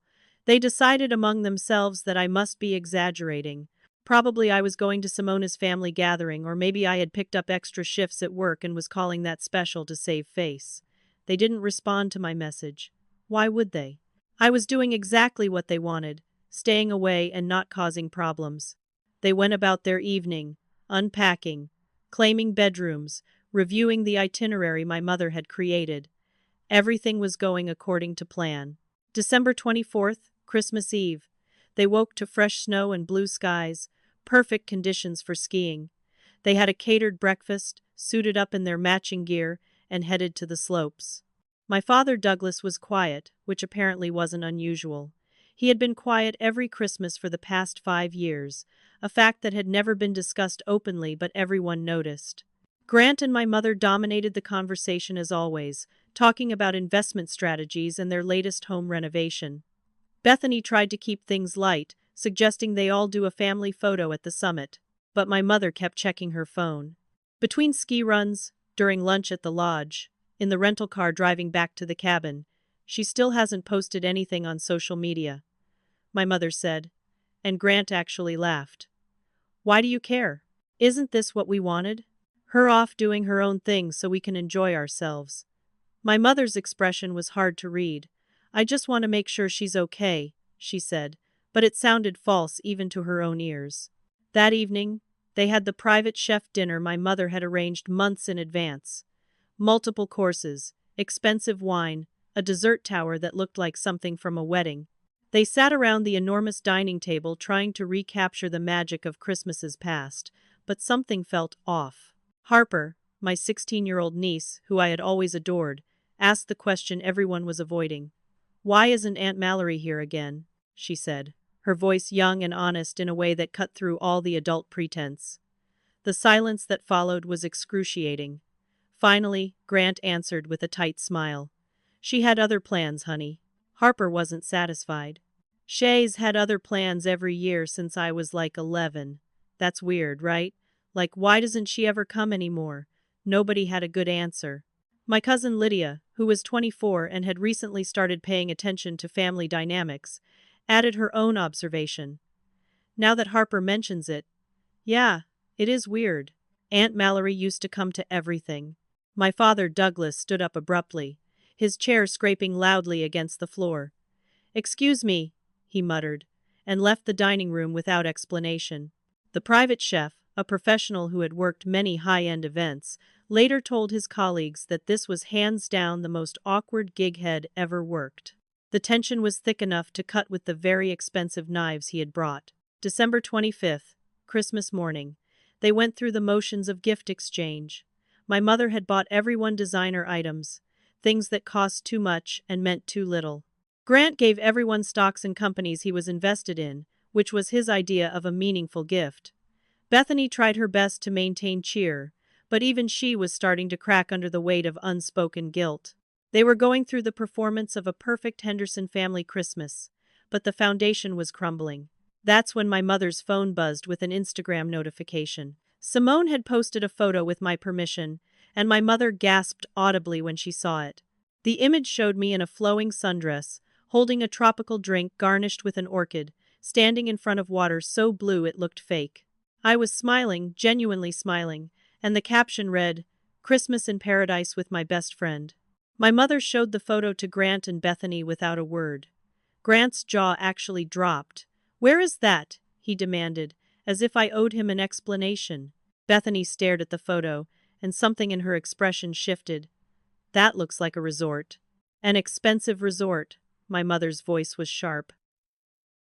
A: They decided among themselves that I must be exaggerating. Probably I was going to Simona's family gathering, or maybe I had picked up extra shifts at work and was calling that special to save face. They didn't respond to my message. Why would they? I was doing exactly what they wanted, staying away and not causing problems. They went about their evening, unpacking, claiming bedrooms, reviewing the itinerary my mother had created. Everything was going according to plan. December 24th, Christmas Eve. They woke to fresh snow and blue skies, perfect conditions for skiing. They had a catered breakfast, suited up in their matching gear, and headed to the slopes. My father Douglas was quiet, which apparently wasn't unusual. He had been quiet every Christmas for the past 5 years, a fact that had never been discussed openly but everyone noticed. Grant and my mother dominated the conversation as always, talking about investment strategies and their latest home renovation. Bethany tried to keep things light, suggesting they all do a family photo at the summit, but my mother kept checking her phone. Between ski runs, during lunch at the lodge, in the rental car driving back to the cabin, she still hasn't posted anything on social media, my mother said, and Grant actually laughed. Why do you care? Isn't this what we wanted? Her off doing her own thing so we can enjoy ourselves. My mother's expression was hard to read. I just want to make sure she's okay, she said, but it sounded false even to her own ears. That evening, they had the private chef dinner my mother had arranged months in advance. Multiple courses, expensive wine, a dessert tower that looked like something from a wedding. They sat around the enormous dining table trying to recapture the magic of Christmases past, but something felt off. Harper, my 16-year-old niece, who I had always adored, asked the question everyone was avoiding. Why isn't Aunt Mallory here again? She said, her voice young and honest in a way that cut through all the adult pretense. The silence that followed was excruciating. Finally, Grant answered with a tight smile. She had other plans, honey. Harper wasn't satisfied. Shay's had other plans every year since I was like 11. That's weird, right? Like, why doesn't she ever come anymore? Nobody had a good answer. My cousin Lydia, who was 24 and had recently started paying attention to family dynamics, added her own observation. Now that Harper mentions it, yeah, it is weird. Aunt Mallory used to come to everything. My father, Douglas, stood up abruptly, his chair scraping loudly against the floor. Excuse me, he muttered, and left the dining room without explanation. The private chef, a professional who had worked many high-end events, later told his colleagues that this was hands down the most awkward gig he'd ever worked. The tension was thick enough to cut with the very expensive knives he had brought. December 25th, Christmas morning. They went through the motions of gift exchange. My mother had bought everyone designer items, things that cost too much and meant too little. Grant gave everyone stocks in companies he was invested in, which was his idea of a meaningful gift. Bethany tried her best to maintain cheer, but even she was starting to crack under the weight of unspoken guilt. They were going through the performance of a perfect Henderson family Christmas, but the foundation was crumbling. That's when my mother's phone buzzed with an Instagram notification. Simone had posted a photo with my permission, and my mother gasped audibly when she saw it. The image showed me in a flowing sundress, holding a tropical drink garnished with an orchid, standing in front of water so blue it looked fake. I was smiling, genuinely smiling, and the caption read, "Christmas in Paradise with my best friend." My mother showed the photo to Grant and Bethany without a word. Grant's jaw actually dropped. "Where is that?" he demanded, as if I owed him an explanation. Bethany stared at the photo, and something in her expression shifted. "That looks like a resort." "An expensive resort," my mother's voice was sharp.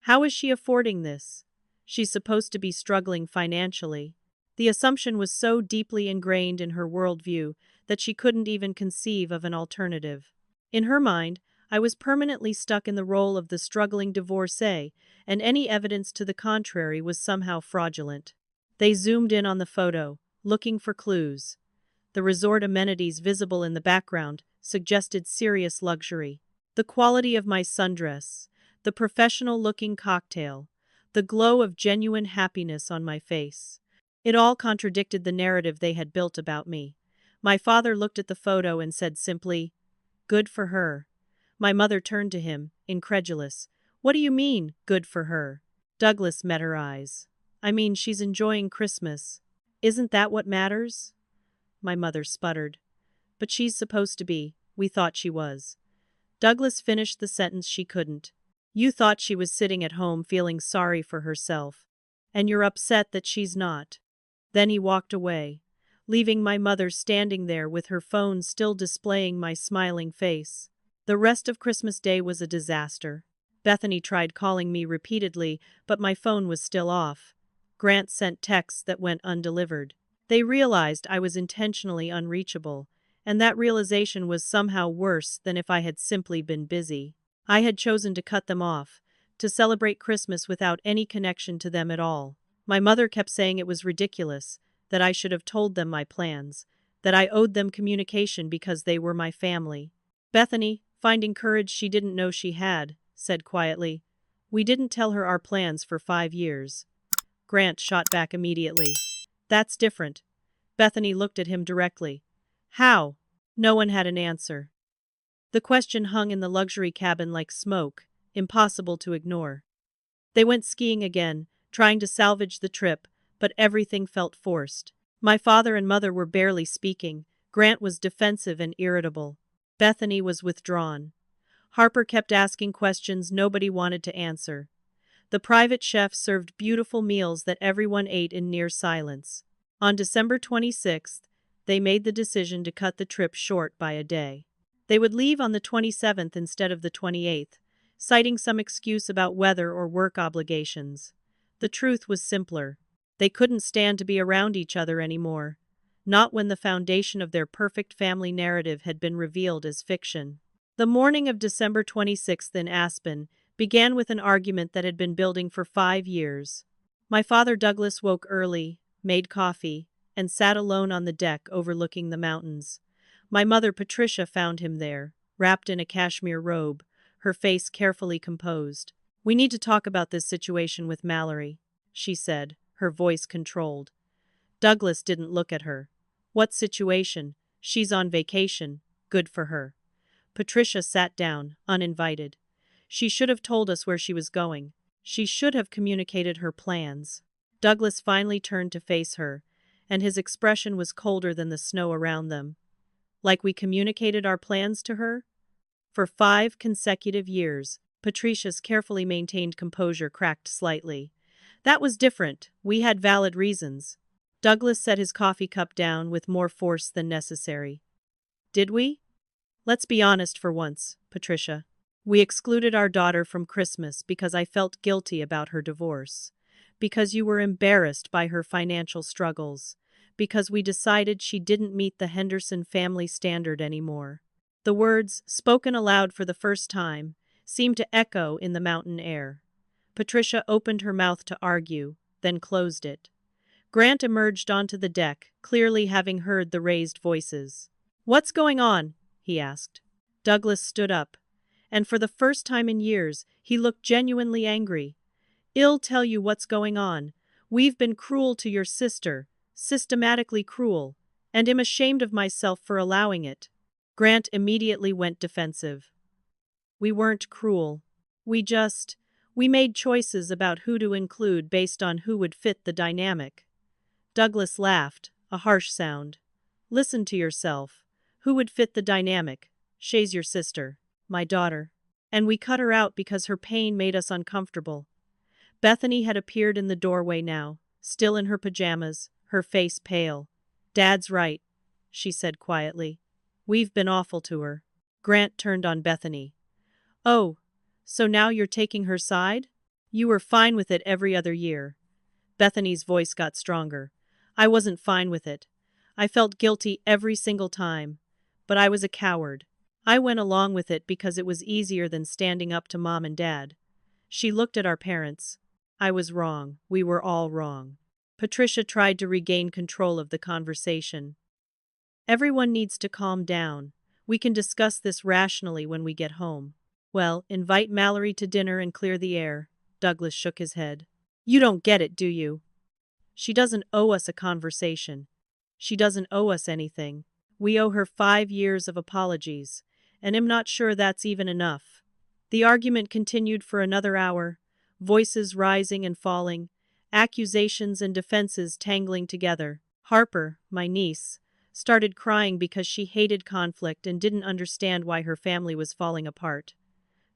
A: "How is she affording this? She's supposed to be struggling financially." The assumption was so deeply ingrained in her worldview that she couldn't even conceive of an alternative. In her mind, I was permanently stuck in the role of the struggling divorcee, and any evidence to the contrary was somehow fraudulent. They zoomed in on the photo, looking for clues. The resort amenities visible in the background suggested serious luxury. The quality of my sundress, the professional-looking cocktail, the glow of genuine happiness on my face. It all contradicted the narrative they had built about me. My father looked at the photo and said simply, "Good for her." My mother turned to him, incredulous. "What do you mean, good for her?" Douglas met her eyes. "I mean, she's enjoying Christmas. Isn't that what matters?" My mother sputtered. "But she's supposed to be. We thought she was." Douglas finished the sentence she couldn't. "You thought she was sitting at home feeling sorry for herself. And you're upset that she's not." Then he walked away, leaving my mother standing there with her phone still displaying my smiling face. The rest of Christmas Day was a disaster. Bethany tried calling me repeatedly, but my phone was still off. Grant sent texts that went undelivered. They realized I was intentionally unreachable, and that realization was somehow worse than if I had simply been busy. I had chosen to cut them off, to celebrate Christmas without any connection to them at all. My mother kept saying it was ridiculous, that I should have told them my plans, that I owed them communication because they were my family. Bethany, finding courage she didn't know she had, said quietly, "We didn't tell her our plans for 5 years." Grant shot back immediately. "That's different. Bethany looked at him directly. How? No one had an answer. The question hung in the luxury cabin like smoke, impossible to ignore. They went skiing again, trying to salvage the trip, but everything felt forced. My father and mother were barely speaking. Grant was defensive and irritable. Bethany was withdrawn. Harper kept asking questions nobody wanted to answer. The private chef served beautiful meals that everyone ate in near silence. On December 26th, they made the decision to cut the trip short by a day. They would leave on the 27th instead of the 28th, citing some excuse about weather or work obligations. The truth was simpler. They couldn't stand to be around each other anymore. Not when the foundation of their perfect family narrative had been revealed as fiction. The morning of December 26th in Aspen began with an argument that had been building for 5 years. My father Douglas woke early, made coffee, and sat alone on the deck overlooking the mountains. My mother Patricia found him there, wrapped in a cashmere robe, her face carefully composed. "We need to talk about this situation with Mallory," she said, her voice controlled. Douglas didn't look at her. "What situation? She's on vacation. Good for her." Patricia sat down, uninvited. She should have told us where she was going. She should have communicated her plans. Douglas finally turned to face her, and his expression was colder than the snow around them. Like we communicated our plans to her? For 5 consecutive years, Patricia's carefully maintained composure cracked slightly. That was different. We had valid reasons. Douglas set his coffee cup down with more force than necessary. Did we? Let's be honest for once, Patricia. We excluded our daughter from Christmas because I felt guilty about her divorce. Because you were embarrassed by her financial struggles. Because we decided she didn't meet the Henderson family standard anymore. The words, spoken aloud for the first time, seemed to echo in the mountain air. Patricia opened her mouth to argue, then closed it. Grant emerged onto the deck, clearly having heard the raised voices. "What's going on?" he asked. Douglas stood up, and for the first time in years, he looked genuinely angry. "I'll tell you what's going on. We've been cruel to your sister, systematically cruel, and I'm ashamed of myself for allowing it." Grant immediately went defensive. "We weren't cruel. We made choices about who to include based on who would fit the dynamic." Douglas laughed, a harsh sound. "Listen to yourself. Who would fit the dynamic? Shay's your sister, my daughter. And we cut her out because her pain made us uncomfortable." Bethany had appeared in the doorway now, still in her pajamas, her face pale. "Dad's right," she said quietly. "We've been awful to her." Grant turned on Bethany. "Oh, so now you're taking her side? You were fine with it every other year." Bethany's voice got stronger. "I wasn't fine with it. I felt guilty every single time. But I was a coward. I went along with it because it was easier than standing up to Mom and Dad." She looked at our parents. "I was wrong. We were all wrong." Patricia tried to regain control of the conversation. "Everyone needs to calm down. We can discuss this rationally when we get home." "Well, invite Mallory to dinner and clear the air." Douglas shook his head. "You don't get it, do you? She doesn't owe us a conversation. She doesn't owe us anything. We owe her 5 years of apologies, and I'm not sure that's even enough." The argument continued for another hour, voices rising and falling, accusations and defenses tangling together. Harper, my niece, started crying because she hated conflict and didn't understand why her family was falling apart.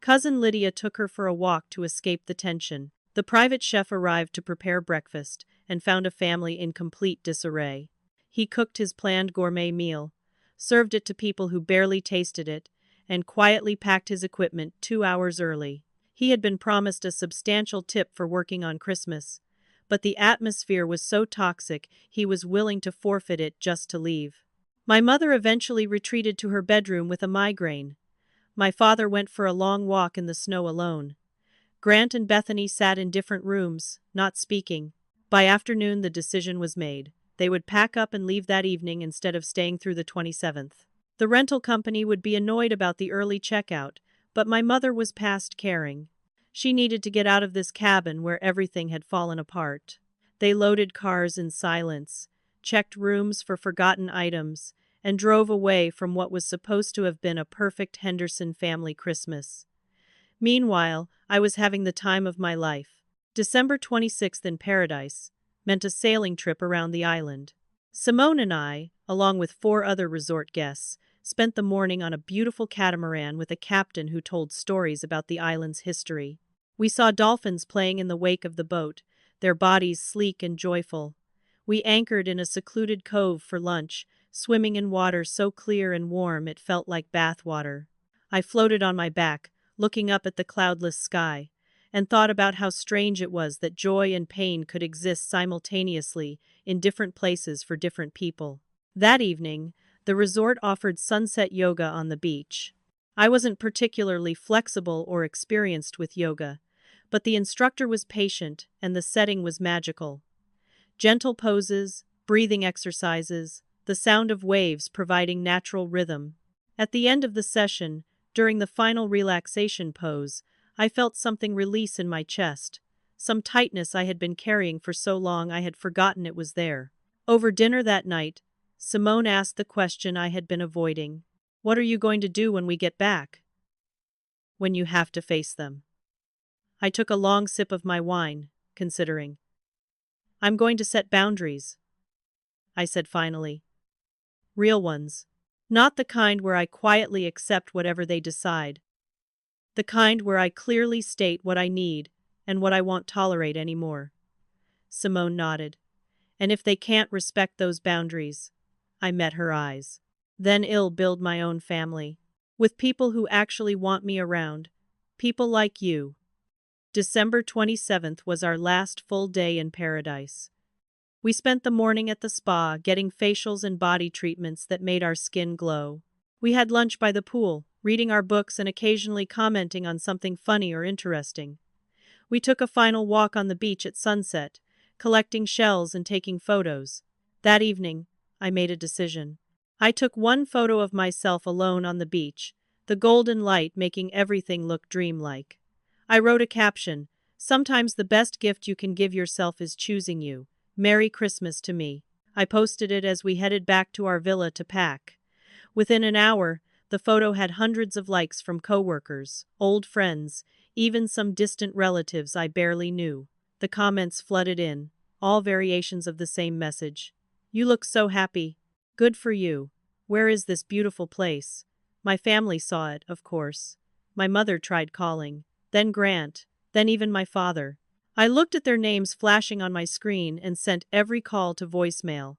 A: Cousin Lydia took her for a walk to escape the tension. The private chef arrived to prepare breakfast and found a family in complete disarray. He cooked his planned gourmet meal, served it to people who barely tasted it, and quietly packed his equipment 2 hours early. He had been promised a substantial tip for working on Christmas, but the atmosphere was so toxic he was willing to forfeit it just to leave. My mother eventually retreated to her bedroom with a migraine. My father went for a long walk in the snow alone. Grant and Bethany sat in different rooms, not speaking. By afternoon the decision was made. They would pack up and leave that evening instead of staying through the 27th. The rental company would be annoyed about the early checkout, but my mother was past caring. She needed to get out of this cabin where everything had fallen apart. They loaded cars in silence, checked rooms for forgotten items, and drove away from what was supposed to have been a perfect Henderson family Christmas. Meanwhile, I was having the time of my life. December 26th in Paradise meant a sailing trip around the island. Simone and I, along with 4 other resort guests, spent the morning on a beautiful catamaran with a captain who told stories about the island's history. We saw dolphins playing in the wake of the boat, their bodies sleek and joyful. We anchored in a secluded cove for lunch, swimming in water so clear and warm it felt like bath water. I floated on my back, looking up at the cloudless sky, and thought about how strange it was that joy and pain could exist simultaneously in different places for different people. That evening, the resort offered sunset yoga on the beach. I wasn't particularly flexible or experienced with yoga, but the instructor was patient and the setting was magical. Gentle poses, breathing exercises, the sound of waves providing natural rhythm. At the end of the session, during the final relaxation pose, I felt something release in my chest, some tightness I had been carrying for so long I had forgotten it was there. Over dinner that night, Simone asked the question I had been avoiding. What are you going to do when we get back? When you have to face them. I took a long sip of my wine, considering. I'm going to set boundaries, I said finally. Real ones. Not the kind where I quietly accept whatever they decide. The kind where I clearly state what I need and what I won't tolerate anymore. Simone nodded. And if they can't respect those boundaries, I met her eyes. Then I'll build my own family. With people who actually want me around. People like you. December 27th was our last full day in Paradise. We spent the morning at the spa getting facials and body treatments that made our skin glow. We had lunch by the pool, reading our books and occasionally commenting on something funny or interesting. We took a final walk on the beach at sunset, collecting shells and taking photos. That evening, I made a decision. I took one photo of myself alone on the beach, the golden light making everything look dreamlike. I wrote a caption, "Sometimes the best gift you can give yourself is choosing you. Merry Christmas to me." I posted it as we headed back to our villa to pack. Within an hour, the photo had hundreds of likes from coworkers, old friends, even some distant relatives I barely knew. The comments flooded in, all variations of the same message. You look so happy. Good for you. Where is this beautiful place? My family saw it, of course. My mother tried calling, then Grant, then even my father. I looked at their names flashing on my screen and sent every call to voicemail.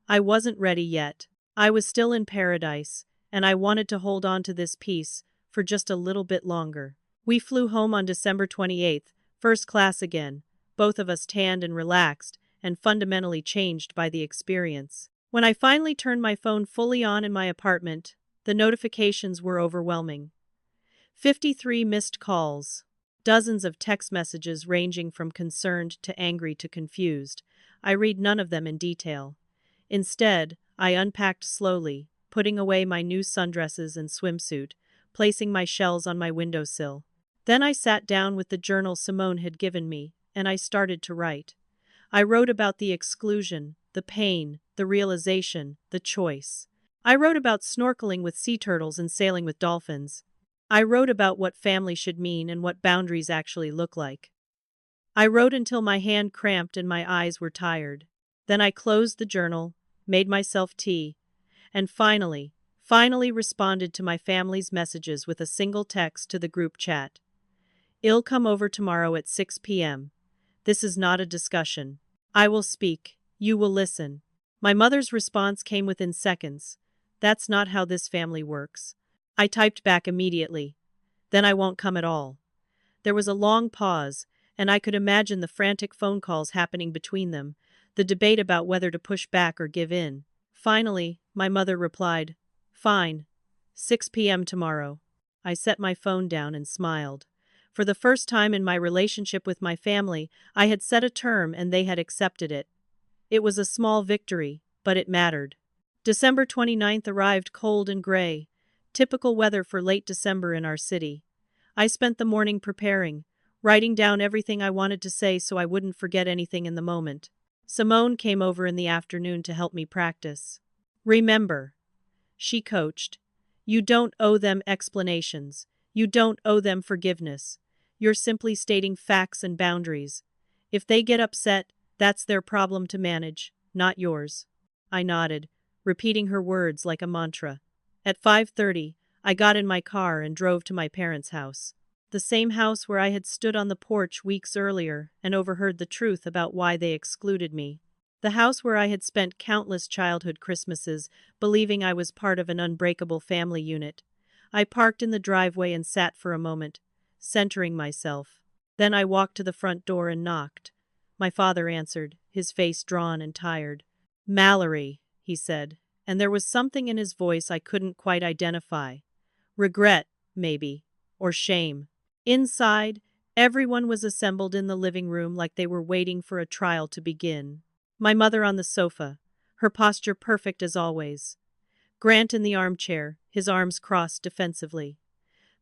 A: I wasn't ready yet. I was still in paradise, and I wanted to hold on to this peace for just a little bit longer. We flew home on December 28th, first class again, both of us tanned and relaxed, and fundamentally changed by the experience. When I finally turned my phone fully on in my apartment, the notifications were overwhelming. 53 missed calls. Dozens of text messages ranging from concerned to angry to confused. I read none of them in detail. Instead, I unpacked slowly, putting away my new sundresses and swimsuit, placing my shells on my windowsill. Then I sat down with the journal Simone had given me, and I started to write. I wrote about the exclusion, the pain, the realization, the choice. I wrote about snorkeling with sea turtles and sailing with dolphins. I wrote about what family should mean and what boundaries actually look like. I wrote until my hand cramped and my eyes were tired. Then I closed the journal, made myself tea, and finally responded to my family's messages with a single text to the group chat. I'll come over tomorrow at 6 p.m. This is not a discussion. I will speak. You will listen. My mother's response came within seconds. That's not how this family works. I typed back immediately. Then I won't come at all. There was a long pause, and I could imagine the frantic phone calls happening between them, the debate about whether to push back or give in. Finally, my mother replied, "Fine. 6 p.m. tomorrow." I set my phone down and smiled. For the first time in my relationship with my family, I had set a term and they had accepted it. It was a small victory, but it mattered. December 29th arrived cold and gray. Typical weather for late December in our city. I spent the morning preparing, writing down everything I wanted to say so I wouldn't forget anything in the moment. Simone came over in the afternoon to help me practice. Remember, she coached. You don't owe them explanations. You don't owe them forgiveness. You're simply stating facts and boundaries. If they get upset, that's their problem to manage, not yours. I nodded, repeating her words like a mantra. At 5:30, I got in my car and drove to my parents' house. The same house where I had stood on the porch weeks earlier and overheard the truth about why they excluded me. The house where I had spent countless childhood Christmases, believing I was part of an unbreakable family unit. I parked in the driveway and sat for a moment, centering myself. Then I walked to the front door and knocked. My father answered, his face drawn and tired. "Mallory," he said, and there was something in his voice I couldn't quite identify. Regret, maybe, or shame. Inside, everyone was assembled in the living room like they were waiting for a trial to begin. My mother on the sofa, her posture perfect as always. Grant in the armchair, his arms crossed defensively.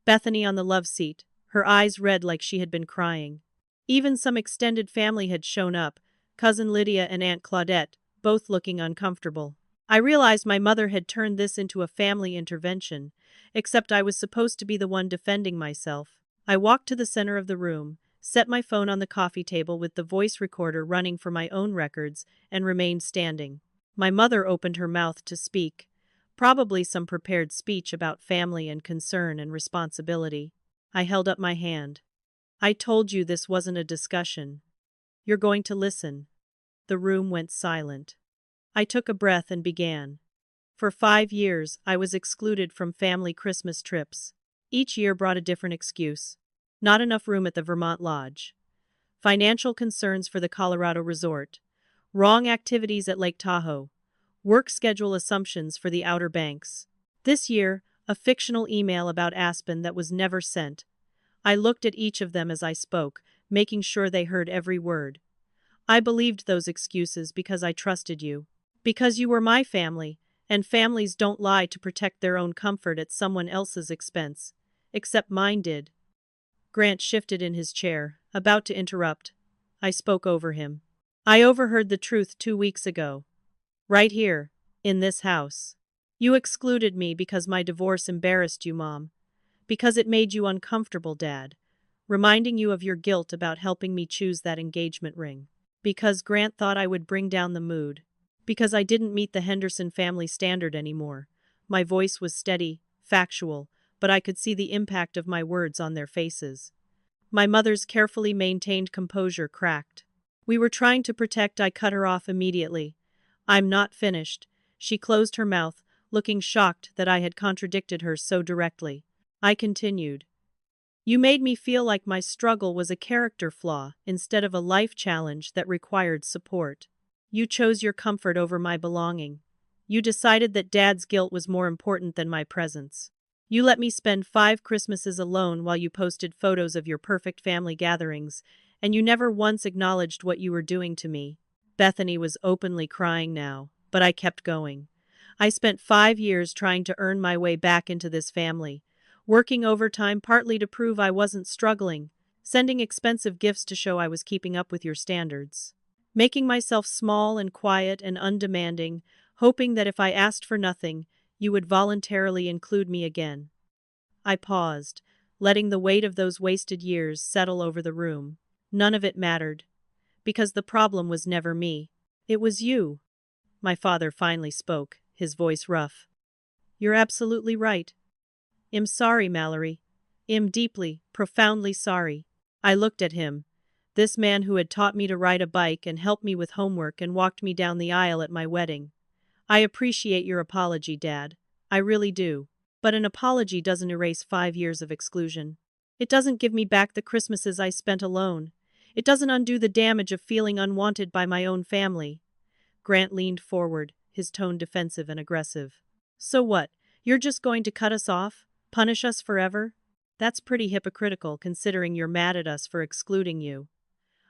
A: Bethany on the love seat, her eyes red like she had been crying. Even some extended family had shown up, Cousin Lydia and Aunt Claudette, both looking uncomfortable. I realized my mother had turned this into a family intervention, except I was supposed to be the one defending myself. I walked to the center of the room, set my phone on the coffee table with the voice recorder running for my own records, and remained standing. My mother opened her mouth to speak, probably some prepared speech about family and concern and responsibility. I held up my hand. "I told you this wasn't a discussion. You're going to listen." The room went silent. I took a breath and began. For 5 years, I was excluded from family Christmas trips. Each year brought a different excuse. Not enough room at the Vermont Lodge. Financial concerns for the Colorado resort. Wrong activities at Lake Tahoe. Work schedule assumptions for the Outer Banks. This year, a fictional email about Aspen that was never sent. I looked at each of them as I spoke, making sure they heard every word. I believed those excuses because I trusted you. Because you were my family, and families don't lie to protect their own comfort at someone else's expense. Except mine did. Grant shifted in his chair, about to interrupt. I spoke over him. "I overheard the truth 2 weeks ago. Right here, in this house. You excluded me because my divorce embarrassed you, Mom. Because it made you uncomfortable, Dad. Reminding you of your guilt about helping me choose that engagement ring. Because Grant thought I would bring down the mood. Because I didn't meet the Henderson family standard anymore." My voice was steady, factual, but I could see the impact of my words on their faces. My mother's carefully maintained composure cracked. "We were trying to protect." I cut her off immediately. "I'm not finished." She closed her mouth, looking shocked that I had contradicted her so directly. I continued. "You made me feel like my struggle was a character flaw instead of a life challenge that required support. You chose your comfort over my belonging. You decided that Dad's guilt was more important than my presence. You let me spend 5 Christmases alone while you posted photos of your perfect family gatherings, and you never once acknowledged what you were doing to me." Bethany was openly crying now, but I kept going. "I spent 5 years trying to earn my way back into this family, working overtime partly to prove I wasn't struggling, sending expensive gifts to show I was keeping up with your standards, making myself small and quiet and undemanding, hoping that if I asked for nothing, you would voluntarily include me again." I paused, letting the weight of those wasted years settle over the room. None of it mattered. Because the problem was never me. It was you. My father finally spoke, his voice rough. "You're absolutely right. I'm sorry, Mallory. I'm deeply, profoundly sorry." I looked at him. This man who had taught me to ride a bike and helped me with homework and walked me down the aisle at my wedding. "I appreciate your apology, Dad. I really do. But an apology doesn't erase 5 years of exclusion. It doesn't give me back the Christmases I spent alone. It doesn't undo the damage of feeling unwanted by my own family." Grant leaned forward, his tone defensive and aggressive. "So what? You're just going to cut us off? Punish us forever? That's pretty hypocritical considering you're mad at us for excluding you."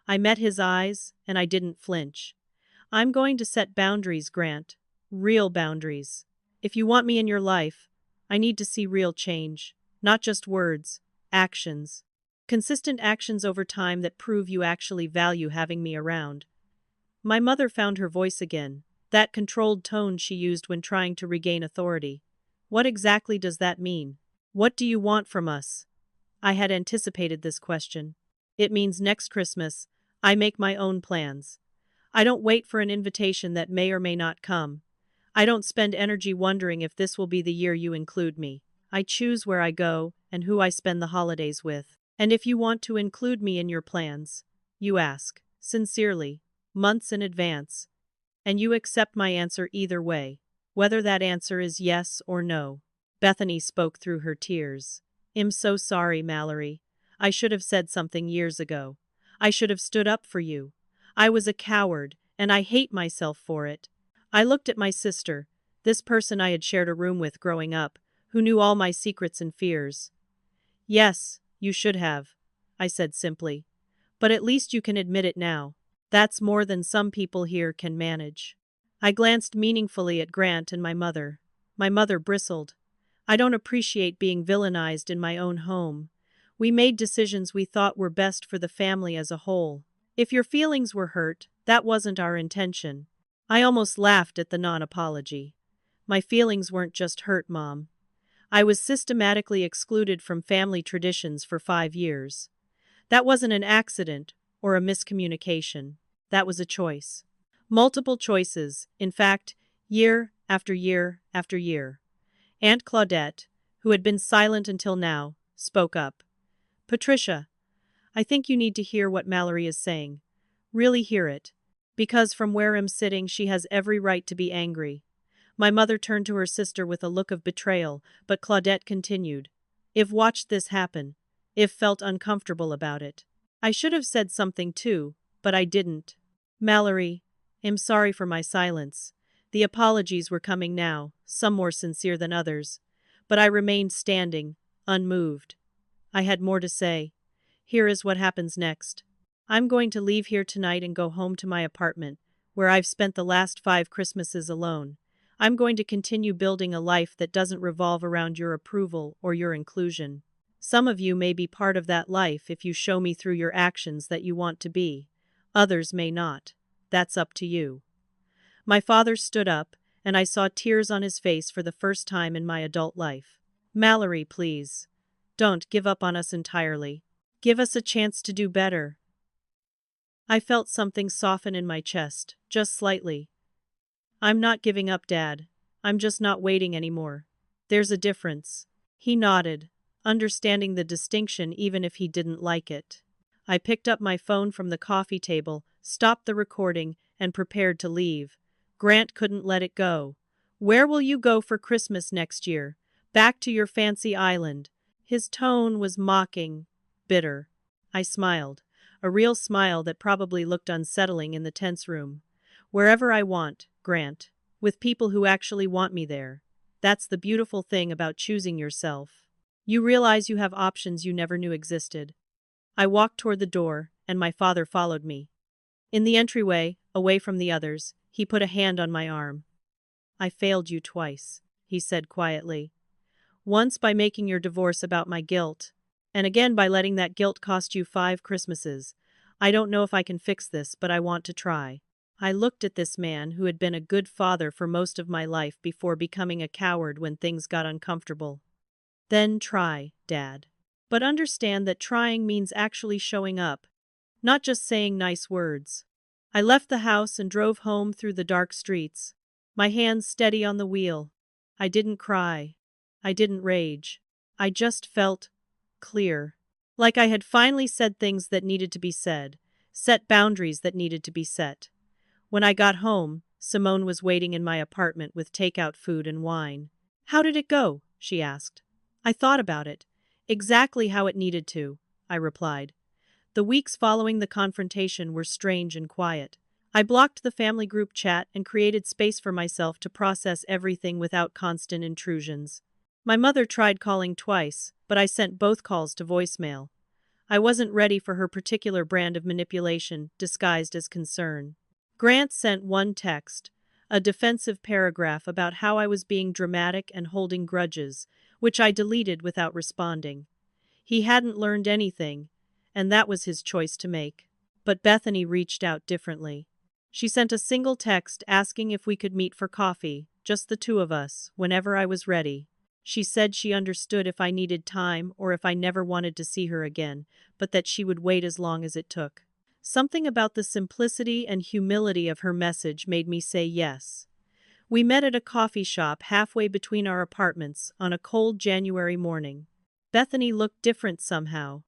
A: I met his eyes, and I didn't flinch. "I'm going to set boundaries, Grant. Real boundaries. If you want me in your life, I need to see real change. Not just words, actions. Consistent actions over time that prove you actually value having me around." My mother found her voice again, that controlled tone she used when trying to regain authority. What exactly does that mean? What do you want from us? I had anticipated this question. It means next Christmas, I make my own plans. I don't wait for an invitation that may or may not come. I don't spend energy wondering if this will be the year you include me. I choose where I go and who I spend the holidays with. And if you want to include me in your plans, you ask, sincerely, months in advance. And you accept my answer either way, whether that answer is yes or no. Bethany spoke through her tears. I'm so sorry, Mallory. I should have said something years ago. I should have stood up for you. I was a coward, and I hate myself for it. I looked at my sister, this person I had shared a room with growing up, who knew all my secrets and fears. Yes, you should have, I said simply. But at least you can admit it now. That's more than some people here can manage. I glanced meaningfully at Grant and my mother. My mother bristled. I don't appreciate being villainized in my own home. We made decisions we thought were best for the family as a whole. If your feelings were hurt, that wasn't our intention. I almost laughed at the non-apology. My feelings weren't just hurt, Mom. I was systematically excluded from family traditions for 5 years. That wasn't an accident or a miscommunication. That was a choice. Multiple choices, in fact, year after year after year. Aunt Claudette, who had been silent until now, spoke up. Patricia, I think you need to hear what Mallory is saying. Really hear it. Because from where I'm sitting, she has every right to be angry. My mother turned to her sister with a look of betrayal, but Claudette continued. I've watched this happen. I've felt uncomfortable about it. I should have said something too, but I didn't. Mallory, I'm sorry for my silence. The apologies were coming now, some more sincere than others. But I remained standing, unmoved. I had more to say. Here is what happens next. I'm going to leave here tonight and go home to my apartment, where I've spent the last 5 Christmases alone. I'm going to continue building a life that doesn't revolve around your approval or your inclusion. Some of you may be part of that life if you show me through your actions that you want to be. Others may not. That's up to you. My father stood up, and I saw tears on his face for the first time in my adult life. Mallory, please. Don't give up on us entirely. Give us a chance to do better. I felt something soften in my chest, just slightly. I'm not giving up, Dad. I'm just not waiting anymore. There's a difference. He nodded, understanding the distinction even if he didn't like it. I picked up my phone from the coffee table, stopped the recording, and prepared to leave. Grant couldn't let it go. Where will you go for Christmas next year? Back to your fancy island. His tone was mocking, bitter. I smiled, a real smile that probably looked unsettling in the tense room. Wherever I want, Grant, with people who actually want me there. That's the beautiful thing about choosing yourself. You realize you have options you never knew existed. I walked toward the door, and my father followed me. In the entryway, away from the others, he put a hand on my arm. I failed you twice, he said quietly. Once by making your divorce about my guilt, and again by letting that guilt cost you 5 Christmases. I don't know if I can fix this, but I want to try. I looked at this man who had been a good father for most of my life before becoming a coward when things got uncomfortable. Then try, Dad. But understand that trying means actually showing up, not just saying nice words. I left the house and drove home through the dark streets, my hands steady on the wheel. I didn't cry. I didn't rage. I just felt clear. Like I had finally said things that needed to be said, set boundaries that needed to be set. When I got home, Simone was waiting in my apartment with takeout food and wine. How did it go? She asked. I thought about it. Exactly how it needed to, I replied. The weeks following the confrontation were strange and quiet. I blocked the family group chat and created space for myself to process everything without constant intrusions. My mother tried calling twice, but I sent both calls to voicemail. I wasn't ready for her particular brand of manipulation disguised as concern. Grant sent one text, a defensive paragraph about how I was being dramatic and holding grudges, which I deleted without responding. He hadn't learned anything, and that was his choice to make. But Bethany reached out differently. She sent a single text asking if we could meet for coffee, just the two of us, whenever I was ready. She said she understood if I needed time or if I never wanted to see her again, but that she would wait as long as it took. Something about the simplicity and humility of her message made me say yes. We met at a coffee shop halfway between our apartments on a cold January morning. Bethany looked different somehow.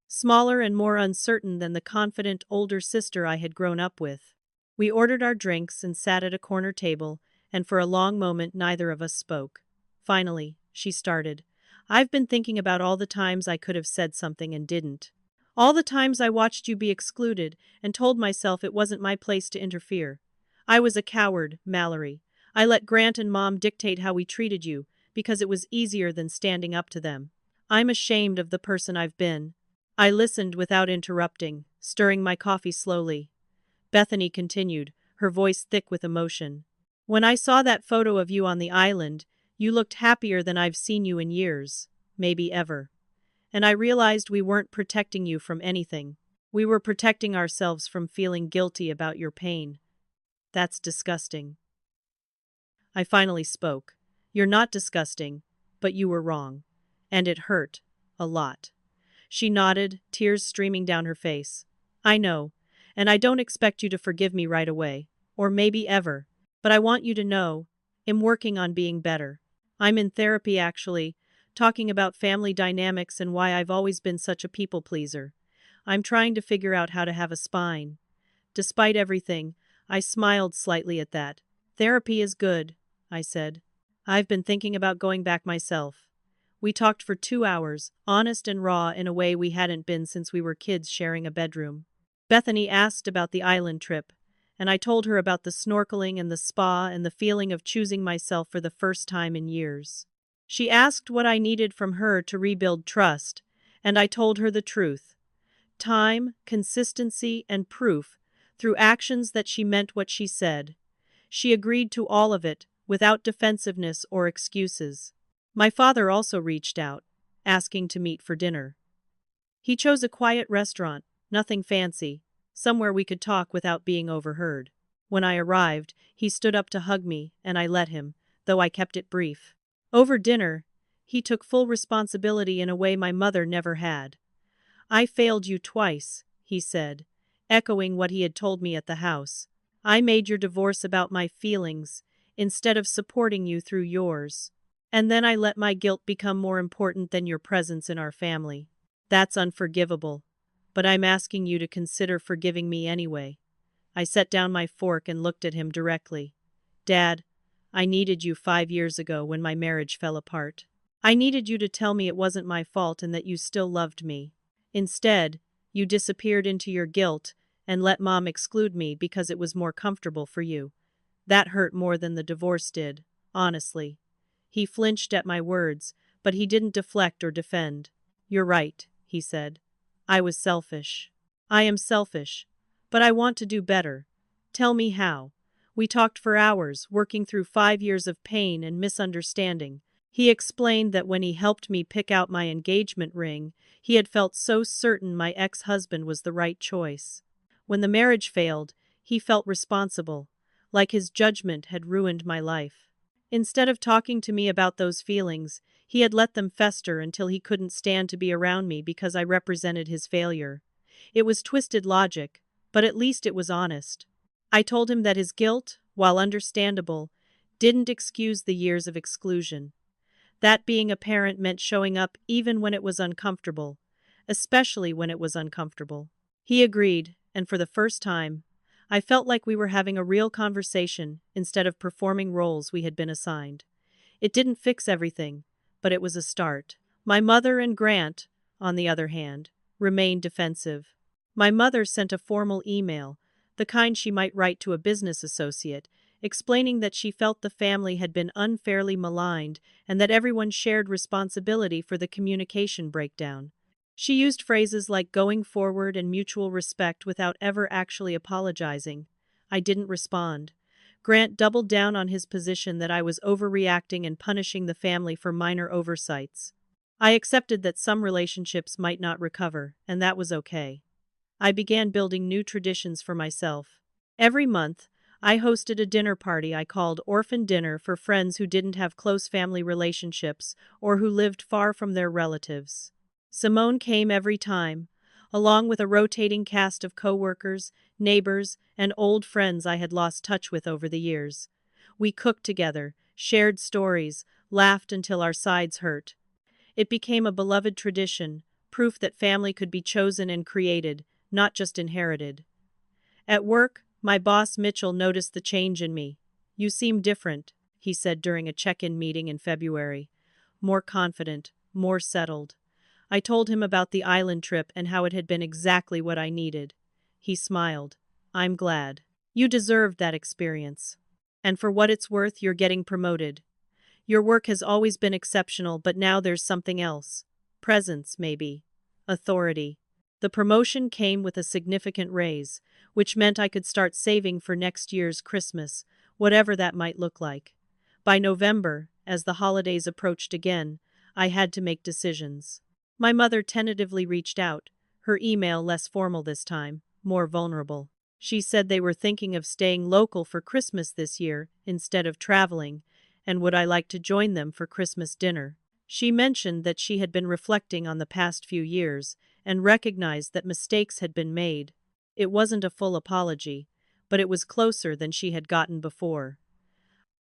A: Smaller and more uncertain than the confident older sister I had grown up with. We ordered our drinks and sat at a corner table, and for a long moment neither of us spoke. Finally, she started. I've been thinking about all the times I could have said something and didn't. All the times I watched you be excluded and told myself it wasn't my place to interfere. I was a coward, Mallory. I let Grant and Mom dictate how we treated you, because it was easier than standing up to them. I'm ashamed of the person I've been. I listened without interrupting, stirring my coffee slowly. Bethany continued, her voice thick with emotion. When I saw that photo of you on the island, you looked happier than I've seen you in years, maybe ever. And I realized we weren't protecting you from anything. We were protecting ourselves from feeling guilty about your pain. That's disgusting. I finally spoke. You're not disgusting, but you were wrong. And it hurt. A lot. She nodded, tears streaming down her face. I know. And I don't expect you to forgive me right away. Or maybe ever. But I want you to know, I'm working on being better. I'm in therapy actually, talking about family dynamics and why I've always been such a people pleaser. I'm trying to figure out how to have a spine. Despite everything, I smiled slightly at that. Therapy is good, I said. I've been thinking about going back myself. We talked for 2 hours, honest and raw in a way we hadn't been since we were kids sharing a bedroom. Bethany asked about the island trip, and I told her about the snorkeling and the spa and the feeling of choosing myself for the first time in years. She asked what I needed from her to rebuild trust, and I told her the truth. Time, consistency, and proof, through actions that she meant what she said. She agreed to all of it, without defensiveness or excuses. My father also reached out, asking to meet for dinner. He chose a quiet restaurant, nothing fancy, somewhere we could talk without being overheard. When I arrived, he stood up to hug me, and I let him, though I kept it brief. Over dinner, he took full responsibility in a way my mother never had. I failed you twice, he said, echoing what he had told me at the house. I made your divorce about my feelings, instead of supporting you through yours. And then I let my guilt become more important than your presence in our family. That's unforgivable. But I'm asking you to consider forgiving me anyway. I set down my fork and looked at him directly. Dad, I needed you 5 years ago when my marriage fell apart. I needed you to tell me it wasn't my fault and that you still loved me. Instead, you disappeared into your guilt and let Mom exclude me because it was more comfortable for you. That hurt more than the divorce did, honestly. He flinched at my words, but he didn't deflect or defend. You're right, he said. I was selfish. I am selfish. But I want to do better. Tell me how. We talked for hours, working through 5 years of pain and misunderstanding. He explained that when he helped me pick out my engagement ring, he had felt so certain my ex-husband was the right choice. When the marriage failed, he felt responsible, like his judgment had ruined my life. Instead of talking to me about those feelings, he had let them fester until he couldn't stand to be around me because I represented his failure. It was twisted logic, but at least it was honest. I told him that his guilt, while understandable, didn't excuse the years of exclusion. That being a parent meant showing up even when it was uncomfortable, especially when it was uncomfortable. He agreed, and for the first time, I felt like we were having a real conversation instead of performing roles we had been assigned. It didn't fix everything, but it was a start. My mother and Grant, on the other hand, remained defensive. My mother sent a formal email, the kind she might write to a business associate, explaining that she felt the family had been unfairly maligned and that everyone shared responsibility for the communication breakdown. She used phrases like going forward and mutual respect without ever actually apologizing. I didn't respond. Grant doubled down on his position that I was overreacting and punishing the family for minor oversights. I accepted that some relationships might not recover, and that was okay. I began building new traditions for myself. Every month, I hosted a dinner party I called Orphan Dinner for friends who didn't have close family relationships or who lived far from their relatives. Simone came every time, along with a rotating cast of coworkers, neighbors, and old friends I had lost touch with over the years. We cooked together, shared stories, laughed until our sides hurt. It became a beloved tradition, proof that family could be chosen and created, not just inherited. At work, my boss Mitchell noticed the change in me. "You seem different," he said during a check-in meeting in February. "More confident, more settled." I told him about the island trip and how it had been exactly what I needed. He smiled. "I'm glad. You deserved that experience. And for what it's worth, you're getting promoted. Your work has always been exceptional, but now there's something else. Presence, maybe. Authority." The promotion came with a significant raise, which meant I could start saving for next year's Christmas, whatever that might look like. By November, as the holidays approached again, I had to make decisions. My mother tentatively reached out, her email less formal this time, more vulnerable. She said they were thinking of staying local for Christmas this year instead of traveling, and would I like to join them for Christmas dinner. She mentioned that she had been reflecting on the past few years and recognized that mistakes had been made. It wasn't a full apology, but it was closer than she had gotten before.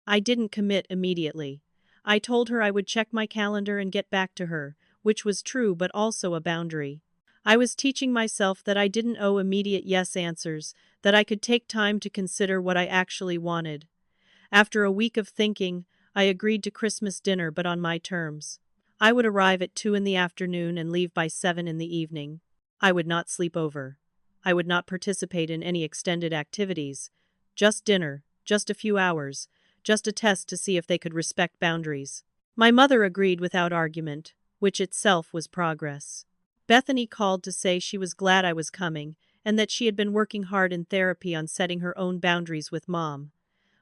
A: I didn't commit immediately. I told her I would check my calendar and get back to her, which was true but also a boundary. I was teaching myself that I didn't owe immediate yes answers, that I could take time to consider what I actually wanted. After a week of thinking, I agreed to Christmas dinner but on my terms. I would arrive at 2 in the afternoon and leave by 7 in the evening. I would not sleep over. I would not participate in any extended activities. Just dinner, just a few hours, just a test to see if they could respect boundaries. My mother agreed without argument, which itself was progress. Bethany called to say she was glad I was coming and that she had been working hard in therapy on setting her own boundaries with Mom.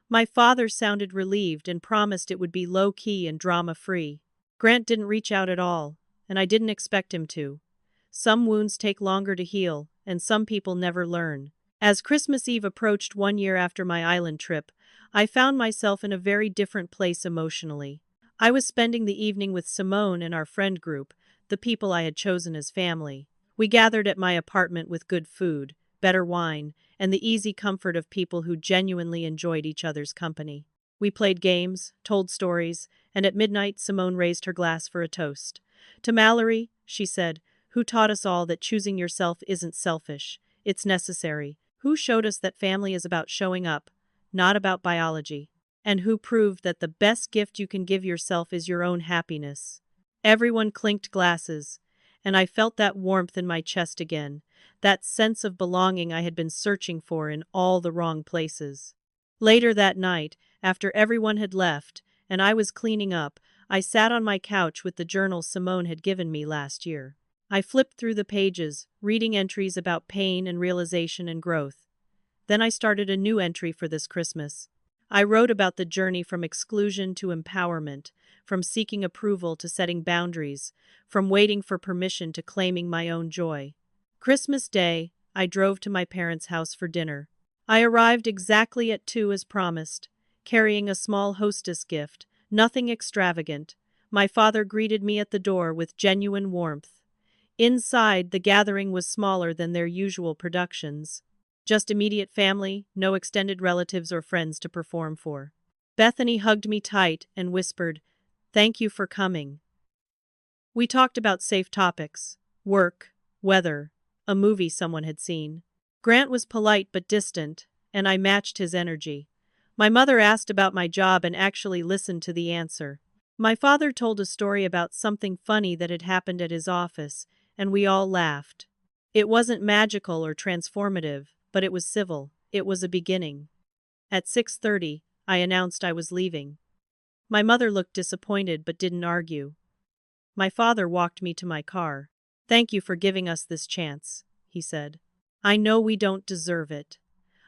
A: My father sounded relieved and promised it would be low-key and drama-free. Grant didn't reach out at all, and I didn't expect him to. Some wounds take longer to heal, and some people never learn. As Christmas Eve approached 1 year after my island trip, I found myself in a very different place emotionally. I was spending the evening with Simone and our friend group, the people I had chosen as family. We gathered at my apartment with good food, better wine, and the easy comfort of people who genuinely enjoyed each other's company. We played games, told stories, and at midnight Simone raised her glass for a toast. "To Mallory," she said, "who taught us all that choosing yourself isn't selfish, it's necessary. Who showed us that family is about showing up, not about biology. And who proved that the best gift you can give yourself is your own happiness." Everyone clinked glasses, and I felt that warmth in my chest again, that sense of belonging I had been searching for in all the wrong places. Later that night, after everyone had left, and I was cleaning up, I sat on my couch with the journal Simone had given me last year. I flipped through the pages, reading entries about pain and realization and growth. Then I started a new entry for this Christmas. I wrote about the journey from exclusion to empowerment, from seeking approval to setting boundaries, from waiting for permission to claiming my own joy. Christmas Day, I drove to my parents' house for dinner. I arrived exactly at 2 as promised, carrying a small hostess gift, nothing extravagant. My father greeted me at the door with genuine warmth. Inside, the gathering was smaller than their usual productions. Just immediate family, no extended relatives or friends to perform for. Bethany hugged me tight and whispered, "Thank you for coming." We talked about safe topics, work, weather, a movie someone had seen. Grant was polite but distant, and I matched his energy. My mother asked about my job and actually listened to the answer. My father told a story about something funny that had happened at his office, and we all laughed. It wasn't magical or transformative, but it was civil. It was a beginning. At 6:30, I announced I was leaving. My mother looked disappointed but didn't argue. My father walked me to my car. "Thank you for giving us this chance," he said. "I know we don't deserve it."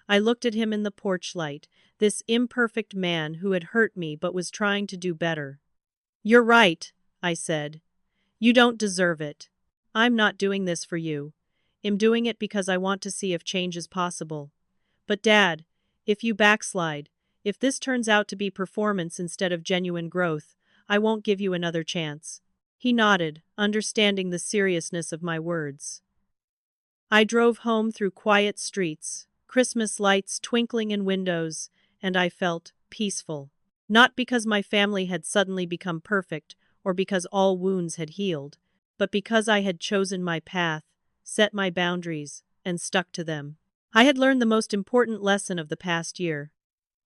A: I looked at him in the porch light, this imperfect man who had hurt me but was trying to do better. "You're right," I said. "You don't deserve it. I'm not doing this for you. I'm doing it because I want to see if change is possible. But Dad, if you backslide, if this turns out to be performance instead of genuine growth, I won't give you another chance." He nodded, understanding the seriousness of my words. I drove home through quiet streets, Christmas lights twinkling in windows, and I felt peaceful. Not because my family had suddenly become perfect, or because all wounds had healed, but because I had chosen my path, set my boundaries, and stuck to them. I had learned the most important lesson of the past year.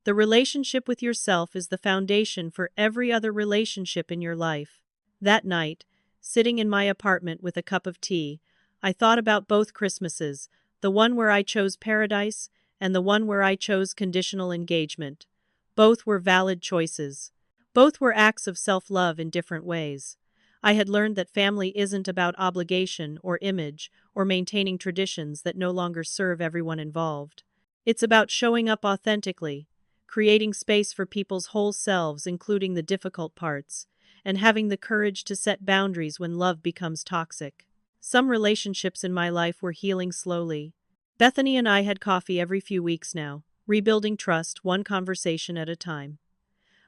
A: The relationship with yourself is the foundation for every other relationship in your life. That night, sitting in my apartment with a cup of tea, I thought about both Christmases, the one where I chose paradise and the one where I chose conditional engagement. Both were valid choices. Both were acts of self-love in different ways. I had learned that family isn't about obligation or image or maintaining traditions that no longer serve everyone involved. It's about showing up authentically, creating space for people's whole selves, including the difficult parts, and having the courage to set boundaries when love becomes toxic. Some relationships in my life were healing slowly. Bethany and I had coffee every few weeks now, rebuilding trust one conversation at a time.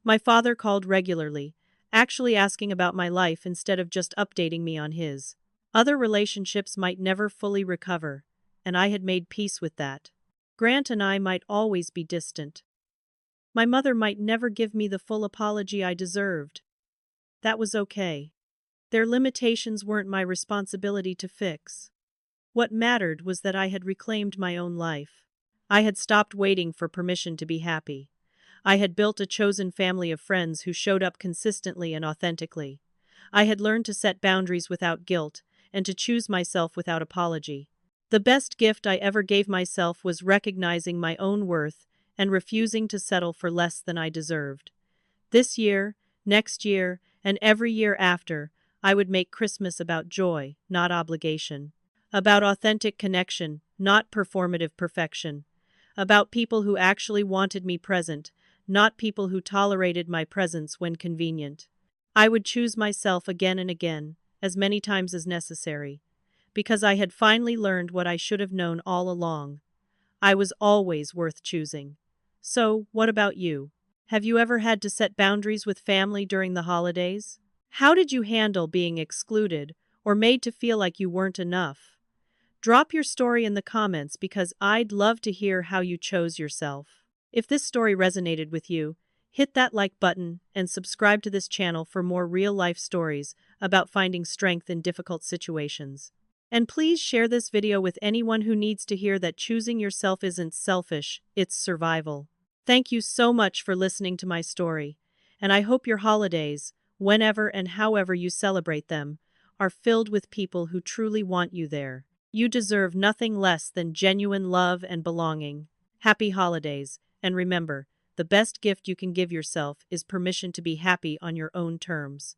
A: My father called regularly, actually asking about my life instead of just updating me on his. Other relationships might never fully recover, and I had made peace with that. Grant and I might always be distant. My mother might never give me the full apology I deserved. That was okay. Their limitations weren't my responsibility to fix. What mattered was that I had reclaimed my own life. I had stopped waiting for permission to be happy. I had built a chosen family of friends who showed up consistently and authentically. I had learned to set boundaries without guilt and to choose myself without apology. The best gift I ever gave myself was recognizing my own worth and refusing to settle for less than I deserved. This year, next year, and every year after, I would make Christmas about joy, not obligation. About authentic connection, not performative perfection. About people who actually wanted me present, not people who tolerated my presence when convenient. I would choose myself again and again, as many times as necessary, because I had finally learned what I should have known all along. I was always worth choosing. So, what about you? Have you ever had to set boundaries with family during the holidays? How did you handle being excluded or made to feel like you weren't enough? Drop your story in the comments because I'd love to hear how you chose yourself. If this story resonated with you, hit that like button and subscribe to this channel for more real-life stories about finding strength in difficult situations. And please share this video with anyone who needs to hear that choosing yourself isn't selfish, it's survival. Thank you so much for listening to my story, and I hope your holidays, whenever and however you celebrate them, are filled with people who truly want you there. You deserve nothing less than genuine love and belonging. Happy holidays, and remember, the best gift you can give yourself is permission to be happy on your own terms.